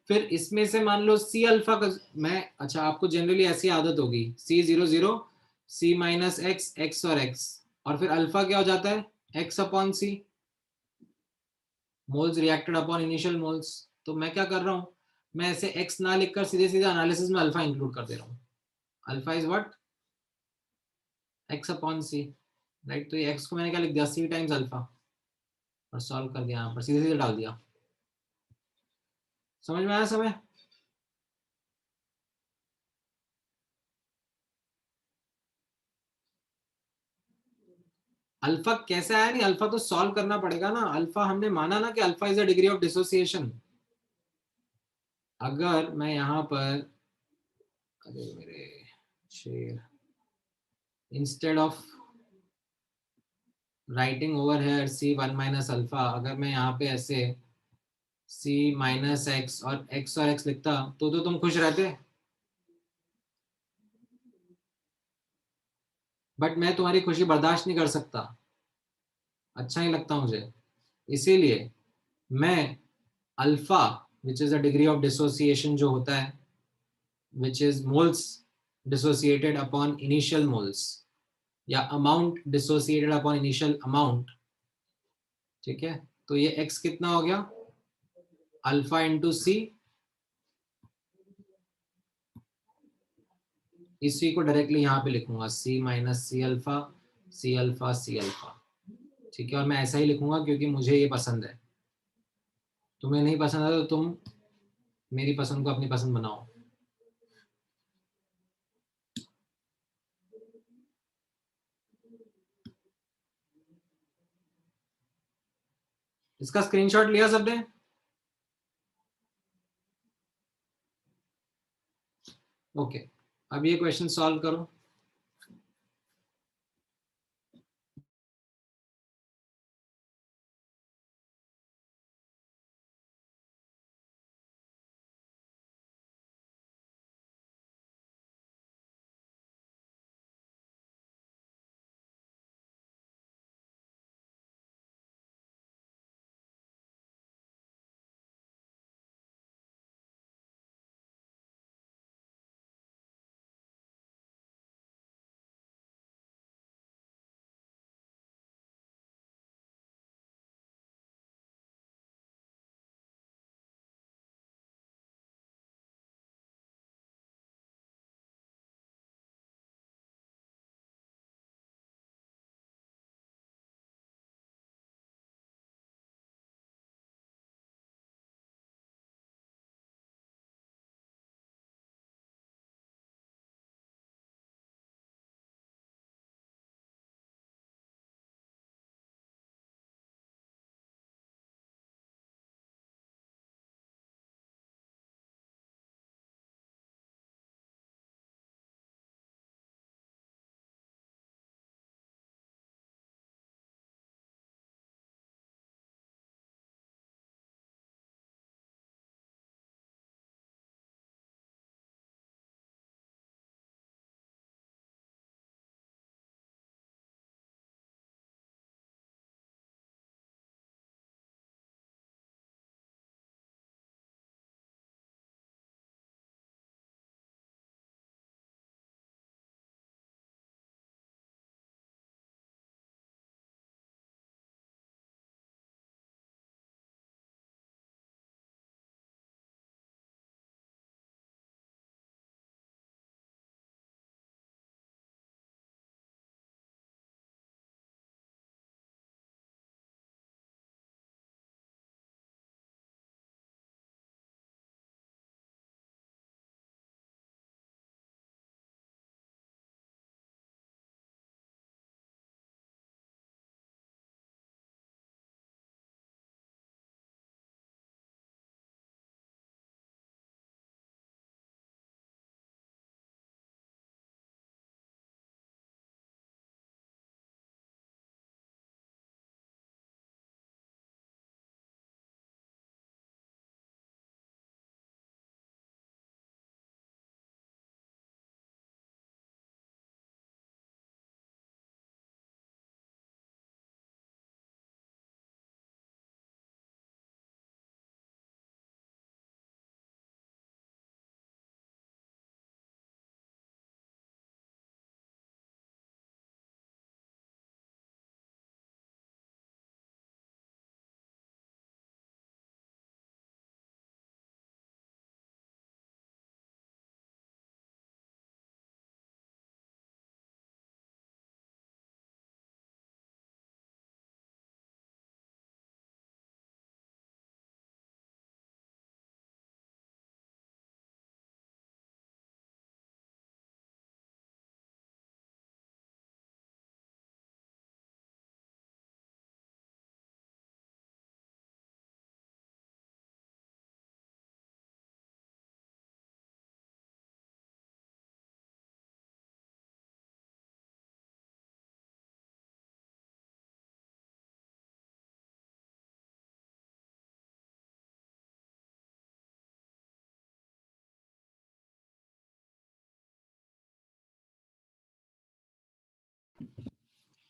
फिर इसमें से मान लो C अल्फा का, मैं, अच्छा, आपको जनरली ऐसी आदत होगी, C00 C minus X, X और एक्स, और फिर अल्फा क्या हो जाता है, X upon C, moles reacted upon initial moles. तो मैं क्या कर रहा हूं, मैं ऐसे एक्स ना लिखकर सीधे सीधे एनालिसिस में अल्फा इंक्लूड कर दे रहा हूं. Alpha is what, x upon c, right. तो ये एक्स को मैंने क्या लिख दिया, C टाइम्स अल्फा, और सॉल्व कर दिया, यहाँ पर सीधे सीधे डाल दिया. समझ में आया समय? अल्फा कैसे आया? नहीं, अल्फा तो सॉल्व करना पड़ेगा ना। अल्फा हमने माना ना कि alpha is a degree of dissociation. अगर मैं यहां पर, अरे मेरे शेर, instead of writing over here c one minus alpha, अगर मैं यहाँ पे ऐसे सी माइनस एक्स और एक्स लिखता तो तुम खुश रहते। बट मैं तुम्हारी खुशी बर्दाश्त नहीं कर सकता, अच्छा नहीं लगता मुझे। इसीलिए मैं alpha which is a degree of dissociation जो होता है, which is moles dissociated upon initial moles, या amount dissociated upon initial amount, ठीक है। तो ये x कितना हो गया? Alpha into C. इसी को डायरेक्टली यहाँ पे लिखूंगा, C minus C alpha, C alpha C alpha, ठीक है। और मैं ऐसा ही लिखूंगा क्योंकि मुझे ये पसंद है। तुम्हें नहीं पसंद है तो तुम मेरी पसंद को अपनी पसंद बनाओ। इसका स्क्रीनशॉट लिया सबने? ओके, अब ये क्वेश्चन सॉल्व करो।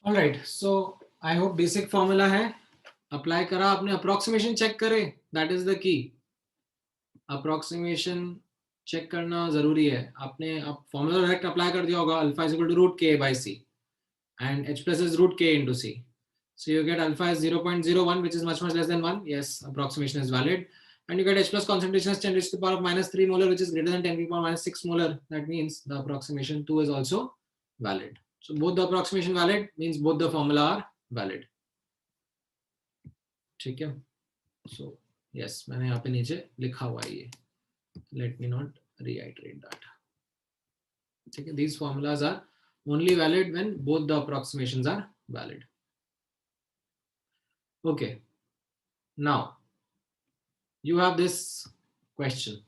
All right, so I hope basic formula है, अप्लाई करा आपने, अप्रोक्सीमेशन चेक करे, that is the key. Approximation check करना जरूरी है। आपने आप फॉर्मूला डायरेक्ट अप्लाई कर दिया होगा, alpha is equal to root K by C and h plus is root k into c. So you get alpha is 0.01, which is much less than 1. Yes, approximation is valid. And you get h plus concentration as 10 raised to the power of minus 3 molar, which is greater than 10 to the power minus 6 molar. That means the approximation 2 is also valid. So both the approximation valid means both the formula are valid. ठीक है? So yes, मैंने यहाँ पे नीचे लिखा हुआ है ये. Let me not reiterate that. ठीक है? These formulas are only valid when both the approximations are valid. Okay. Now you have this question.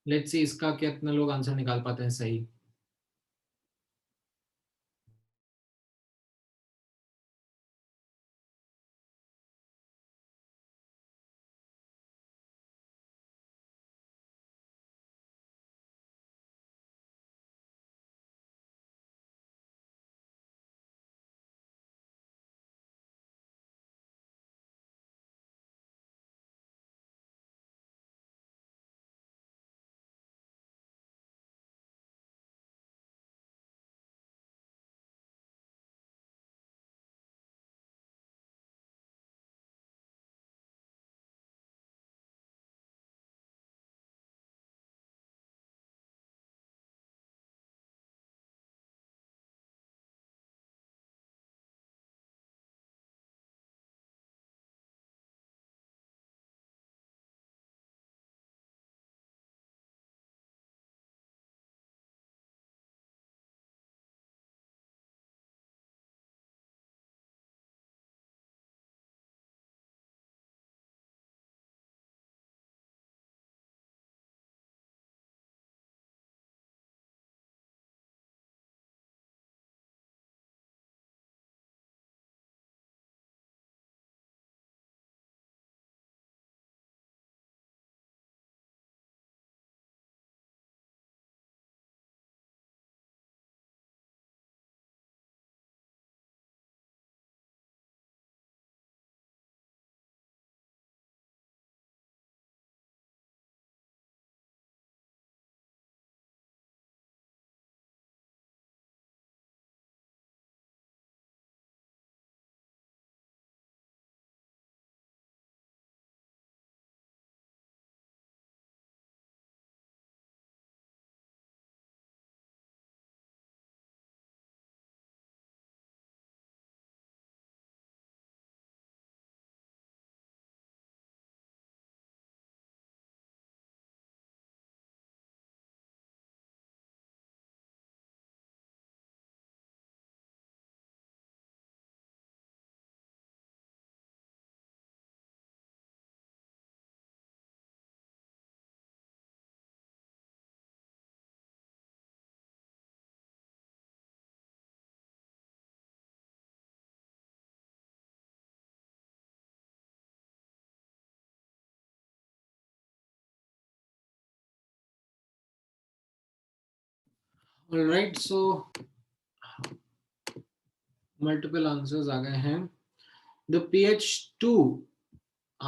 Let's see इसका कितने लोग आंसर निकाल पाते हैं सही. All right, so multiple answers आ गए हैं. The pH2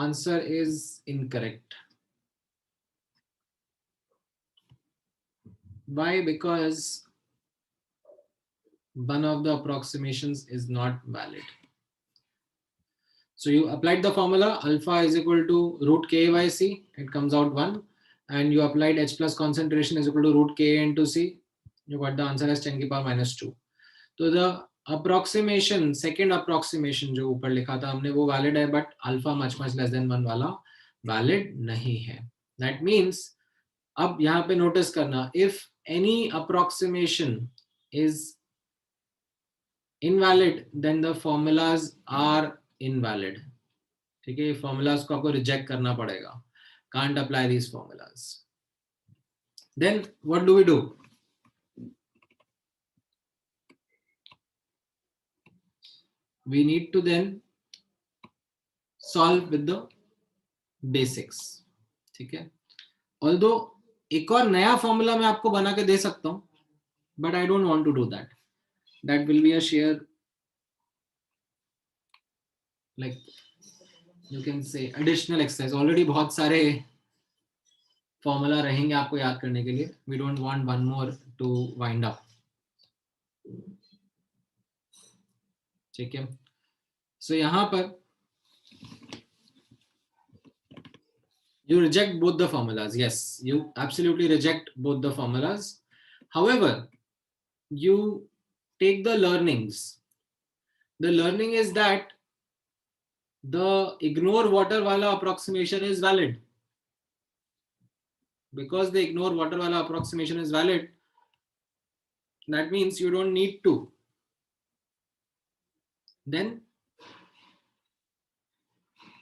answer is incorrect. Why? Because one of the approximations is not valid. So you applied the formula alpha is equal to root k by c, it comes out 1, and you applied h plus concentration is equal to root k into c, you got the answer as 10 की power minus 2. तो the approximation, second approximation जो ऊपर लिखा था हमने वो valid है, but alpha much less than 1 वाला valid नहीं है. That means अब यहाँ पे notice करना, if any approximation is invalid then the formulas are invalid. ठीक है, ये formulas को आपको reject करना पड़ेगा. Can't apply these formulas. Then what do we do? We need to then solve with the basics. ठीक है, although एक और नया फॉर्मूला मैं आपको बना के दे सकता हूं, but I don't want to do that. That will be a sheer like you can say additional exercise. Already बहुत सारे फॉर्मूला रहेंगे आपको याद करने के लिए. We don't want one more to wind up. ठीक है. So यहाँ पर you reject both the formulas. Yes, you absolutely reject both the formulas. However, you take the learnings. The learning is that the ignore water wala approximation is valid. Because the ignore water wala approximation is valid, that means you don't need to then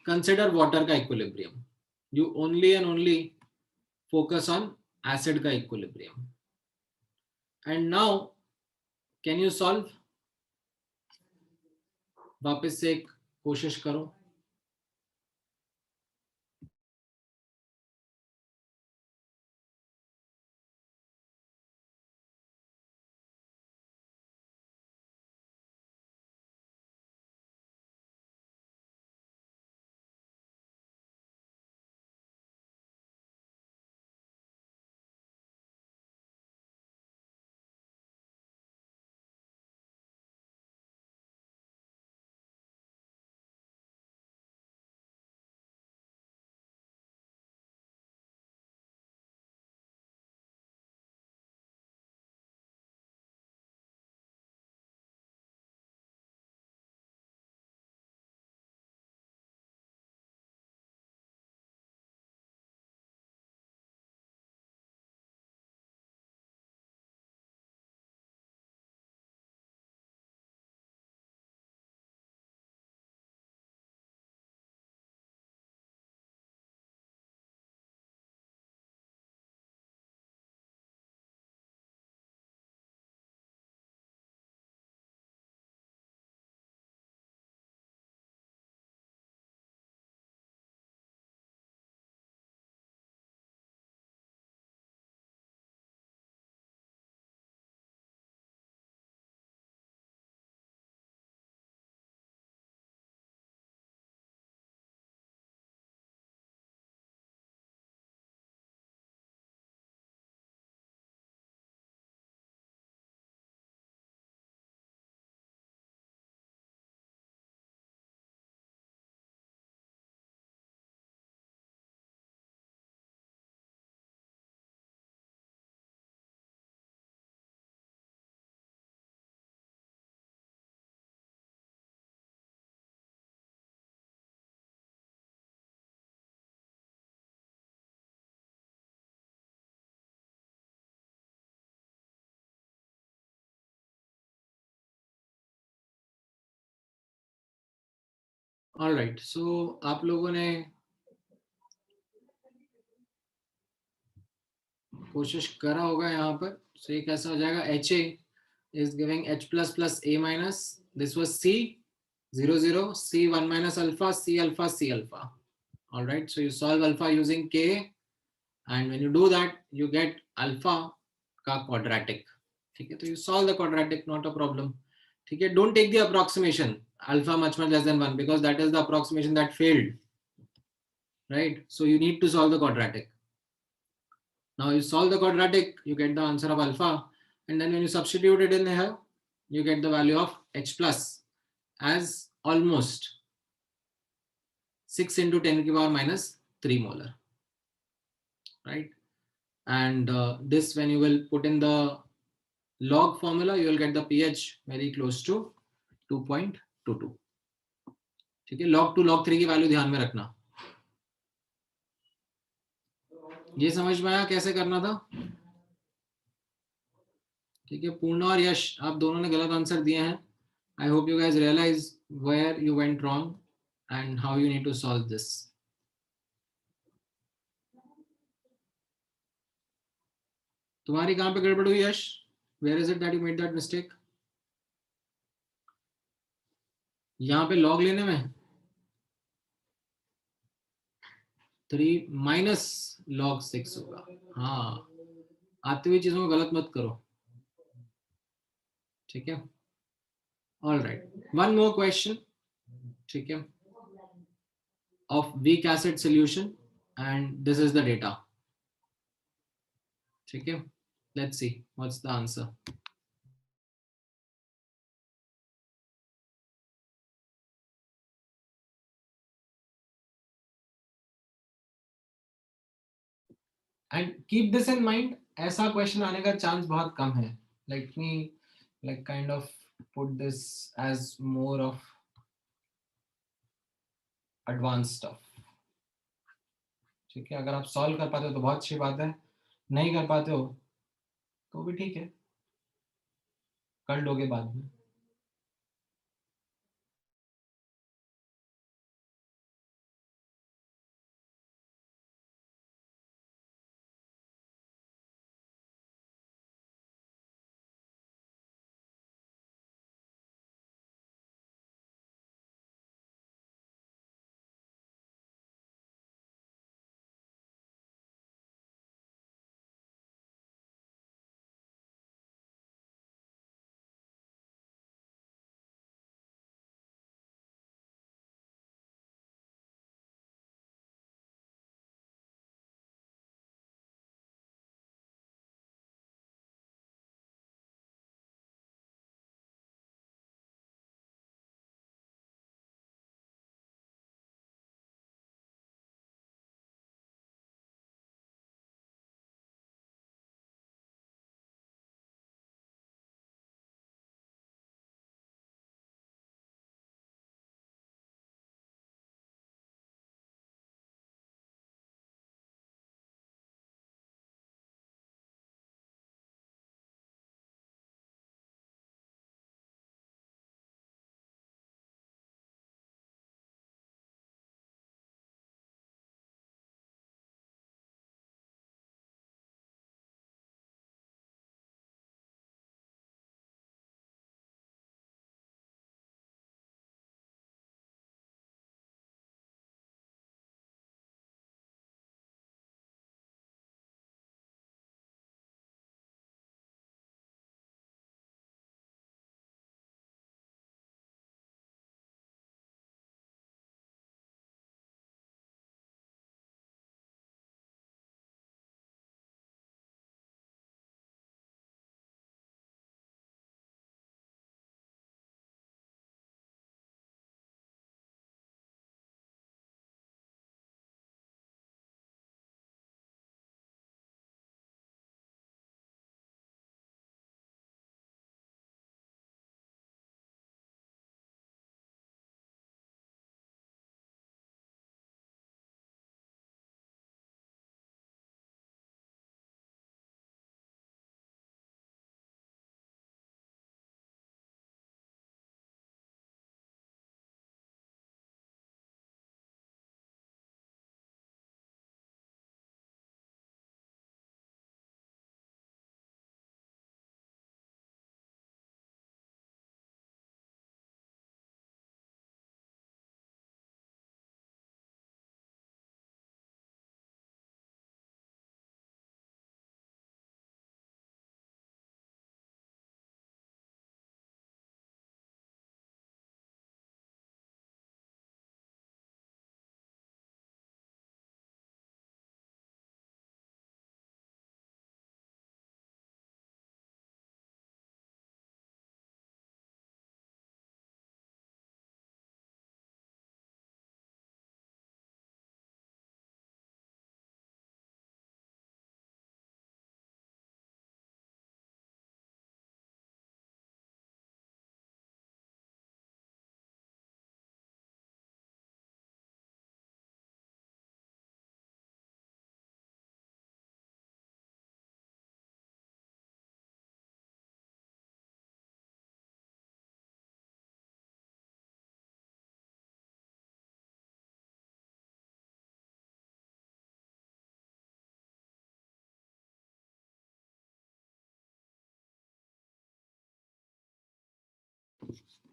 consider water ka equilibrium. You only and only focus on acid ka equilibrium. And now can you solve? वापस से एक कोशिश करो. All right, so आप लोगों ने कोशिश करा होगा यहाँ पर. So ये कैसा हो जाएगा? HA is giving H plus plus A minus. This was C 0 0 C 1 minus alpha C alpha C alpha. All right, so you solve alpha using K, and when you do that you get alpha का quadratic. ठीक है, तो you solve the quadratic, not a problem. ठीक है, don't take the approximation alpha much less than 1 because that is the approximation that failed, right? So you need to solve the quadratic. Now you solve the quadratic, you get the answer of alpha, and then when you substitute it in here, you get the value of H plus as almost 6 into 10 to the power minus 3 molar, right? And this, when you will put in the log formula, you will get the pH very close to 2.22. ठीक है, log 2 log 3 की value ध्यान में रखना. ये समझ में आया कैसे करना था? ठीक है, पूर्णा और यश आप दोनों ने गलत आंसर दिए हैं. I hope you guys realize where you went wrong and how you need to solve this. तुम्हारी कहाँ पे गड़बड़ हुई यश? Where is it that you made that mistake? यहाँ पे log लेने में 3 minus log 6 होगा. हाँ, आती हुई चीजों को गलत मत करो. ठीक है, all right, one more question. ठीक है, of weak acid solution, and this is the data. Okay, let's see what's the answer. And keep this in mind, ऐसा question आने का chance बहुत कम है. Let me like kind of put this as more of advanced stuff. ठीक है, अगर आप solve कर पाते हो तो बहुत अच्छी बात है, नहीं कर पाते हो तो भी ठीक है, कर लोगे बाद में.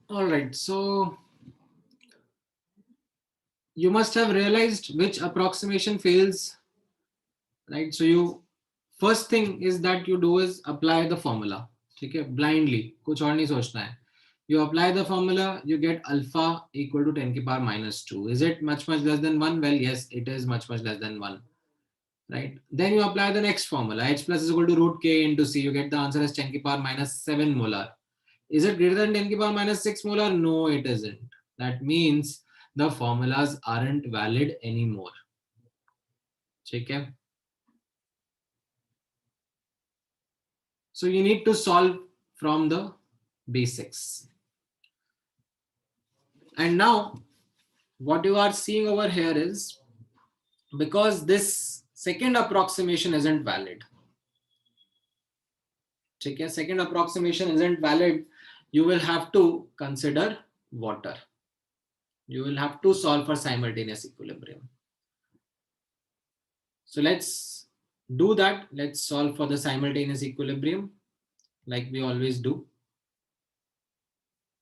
All right, so you must have realized which approximation fails, right? So you first thing is that you do is apply the formula, ठीक है, blindly, कुछ और नहीं सोचना है. You apply the formula, you get alpha equal to 10 to the power minus 2. Is it much less than 1? Well, yes, it is much less than 1. Right? Then you apply the next formula. H plus is equal to root k into c. You get the answer as 10 to the power minus 7 molar. Is it greater than 10 to the power minus 6 molar? No, it isn't. That means the formulas aren't valid anymore. Okay? So you need to solve from the basics. And now what you are seeing over here is, because this second approximation isn't valid. Okay, second approximation isn't valid, you will have to consider water. You will have to solve for simultaneous equilibrium. So let's do that. Let's solve for the simultaneous equilibrium like we always do.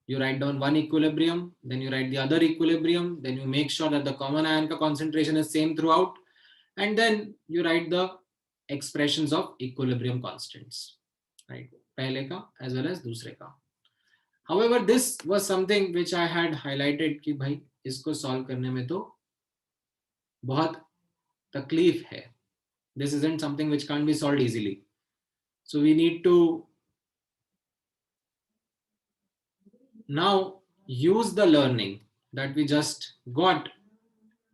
You write down one equilibrium, then you write the other equilibrium, then you make sure that the common ion concentration is same throughout, and then you write the expressions of equilibrium constants, right? Pehle ka as well as dusre ka. However, this was something which I had highlighted कि भाई इसको solve करने में तो बहुत तकलीफ है. This isn't something which can't be solved easily. So we need to now use the learning that we just got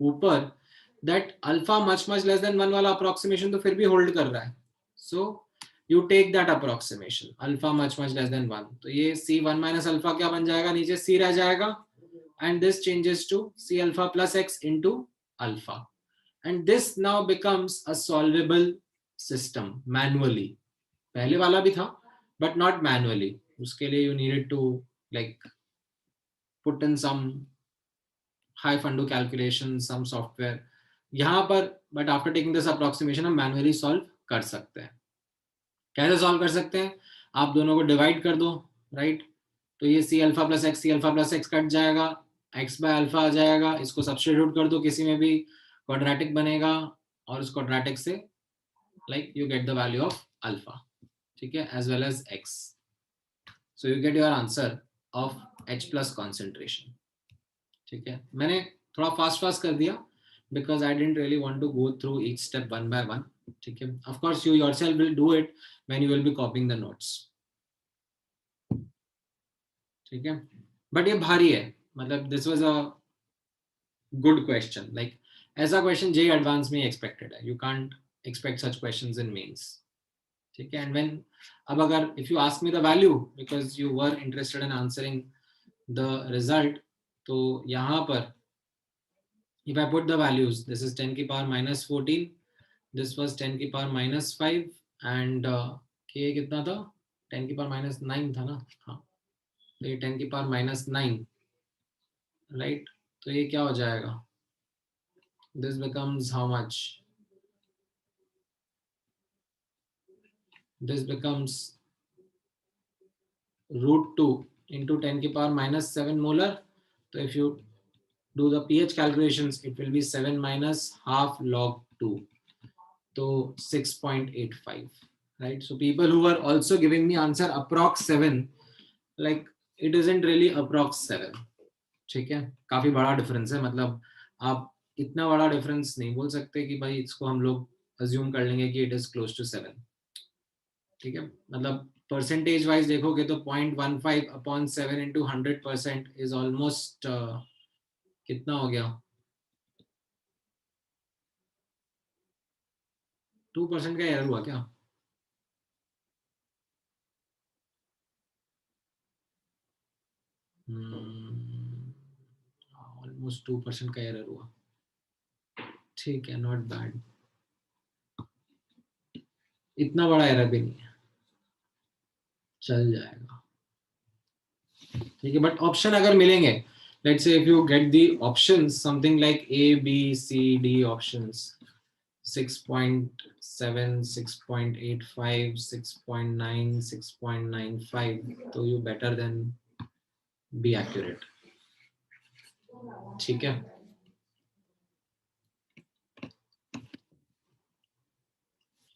ऊपर, that alpha much less than 1 वाला approximation तो फिर भी hold कर रहा है. So you take that approximation, alpha much less than 1. तो ये c1 minus alpha क्या बन जाएगा, नीचे c रह जाएगा, and this changes to c alpha plus x into alpha. And this now becomes a solvable system manually. पहले वाला भी था, but not manually. उसके लिए you needed to like put in some high fundo calculations, some software. यहाँ पर but after taking this approximation हम manually solve कर सकते हैं. कैसे solve कर सकते हैं? आप दोनों को divide कर दो, right? तो ये c alpha plus x cut जाएगा, x by alpha आ जाएगा, इसको substitute कर दो किसी में भी, quadratic बनेगा, और उस quadratic से like you get the value of alpha, ठीक है, as well as x. So you get your answer of H plus concentration. ठीक है, मैंने थोड़ा फास्ट कर दिया because I didn't really want to go through each step one by one. ठीक है, of course you yourself will do it when you will be copying the notes. ठीक है, but ये भारी है, मतलब this was a good question. Like ऐसा question JEE advanced में expected है. You can't expect such questions in mains. ठीक है, and when अब अगर if you ask me the value because you were interested in answering the result, तो यहाँ पर if I put the values, this is 10 की power minus 14, this was 10 की power minus 5, and k कितना था, 10 की power minus 9 था ना, हाँ, तो ये 10 की power minus 9, right? तो ये क्या हो जाएगा, this becomes how much, this becomes root 2 into 10 की power minus 7 molar. So if you do the pH calculations, it will be 7 minus half log 2, so 6.85, right? So people who are also giving me answer approx 7, like it isn't really approx 7. ठीक है, काफी बड़ा difference है, मतलब आप इतना बड़ा difference नहीं बोल सकते कि भाई इसको हम लोग अज्यूम कर लेंगे कि इट इज क्लोज टू 7. ठीक है, मतलब परसेंटेज वाइज देखोगे तो 0.15 अपॉन 7 into 100% इज ऑलमोस्ट कितना हो गया, 2% का एरर हुआ क्या, ऑलमोस्ट 2% का एरर हुआ. ठीक है, नॉट बैड, इतना बड़ा एरर भी नहीं है, चल जाएगा. ठीक है, बट ऑप्शन अगर मिलेंगे, let's say if you get the options something like A, B, C, D options, 6.7, 6.85, 6.9, 6.95, so you better than be accurate. ठीक है,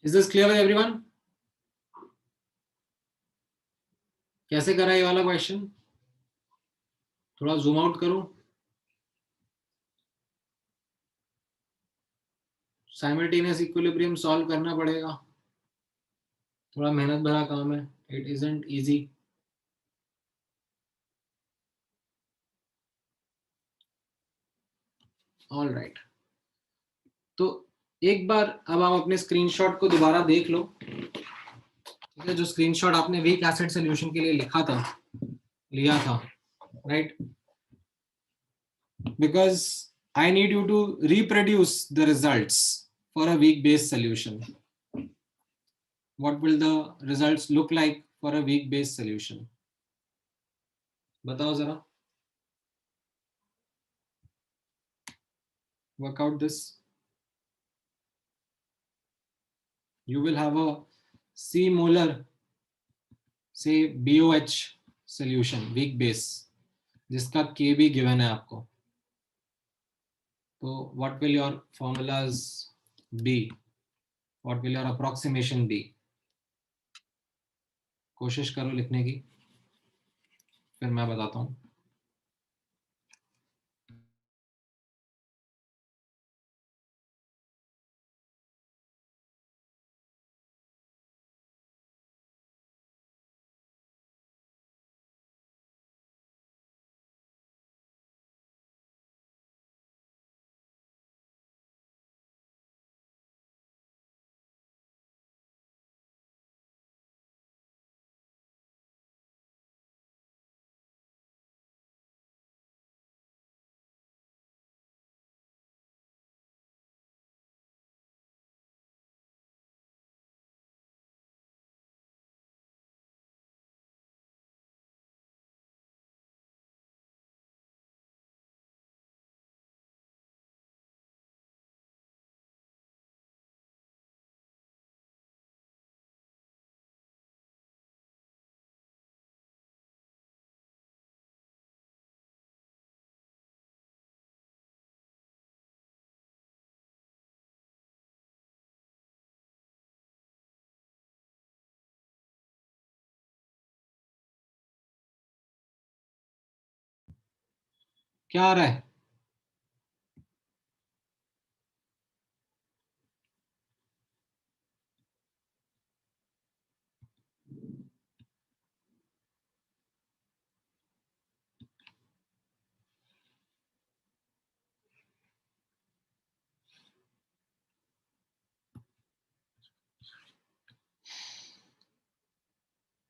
is this clear with everyone? कैसे करा ये वाला क्वेश्चन? थोड़ा जूम आउट करूं, साइमल्टेनियस इक्विलिब्रियम सॉल्व करना पड़ेगा, थोड़ा मेहनत भरा काम है, it isn't easy. All right, तो एक बार अब आप अपने स्क्रीनशॉट को दोबारा देख लो, ठीक है, जो स्क्रीनशॉट आपने वीक एसिड सॉल्यूशन के लिए लिया था, right, because I need you to reproduce the results for a weak base solution. What will the results look like for a weak base solution? बताओ जरा, work out this. You will have a C molar, say BOH solution, weak base, जिसका K भी given है आपको. So what will your formulas be? What will your approximation be? कोशिश करो लिखने की, फिर मैं बताता हूँ. क्या आ रहा है?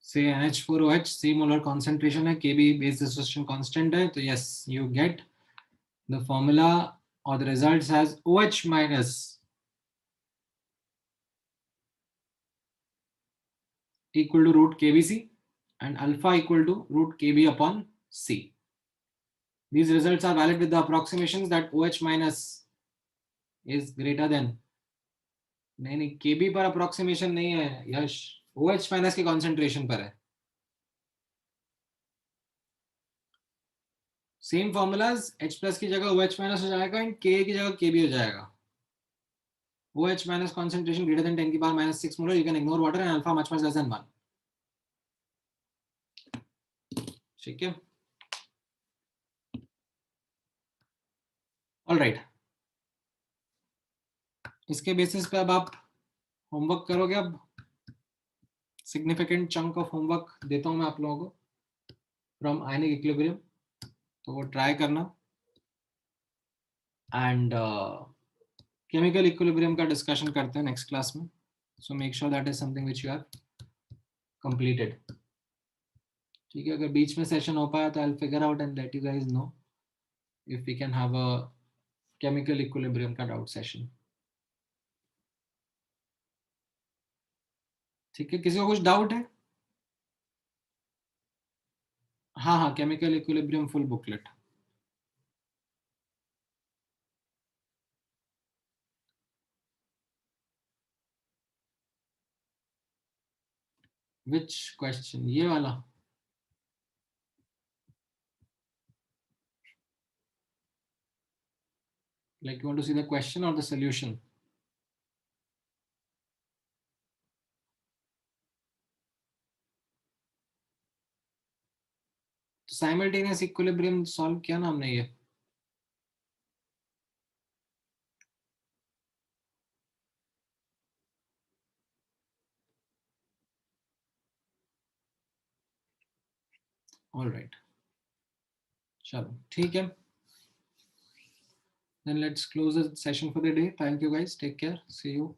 Say NH4OH, C molar concentration है, Kb base dissociation constant है, तो yes, you get the formula or the results has OH minus equal to root KBC and alpha equal to root KB upon C. These results are valid with the approximations that OH minus is greater than. नहीं, KB पर approximation नहीं है यश, OH minus के concentration पर है. Same formulas, H plus की जगह OH minus हो जाएगा एंड K की जगह KB हो जाएगा. OH minus concentration greater than 10 की power minus 6 molar, you can ignore water and alpha much less than 1. ठीक है, ऑल राइट. इसके बेसिस पे अब आप होमवर्क करोगे. अब सिग्निफिकेंट चंक ऑफ होमवर्क देता हूं मैं आप लोगों को फ्रॉम आयनिक इक्विलिब्रियम, तो वो ट्राई करना. एंड केमिकल इक्विलिब्रियम का डिस्कशन करते हैं नेक्स्ट क्लास में. So make sure that is something which you have completed. ठीक है, अगर बीच में सेशन हो पाया तो I will figure out and let you guys know if we can have a chemical equilibrium का डाउट सेशन. ठीक है, किसी को कुछ डाउट है? हाँ हाँ, chemical equilibrium full booklet. Which question? ये वाला? Like you want to see the question और the solution? Simultaneous equilibrium solve किया ना हमने ये. ऑल राइट, चलो ठीक है. Then let's close the session for the day. Thank you guys. Take care. See you.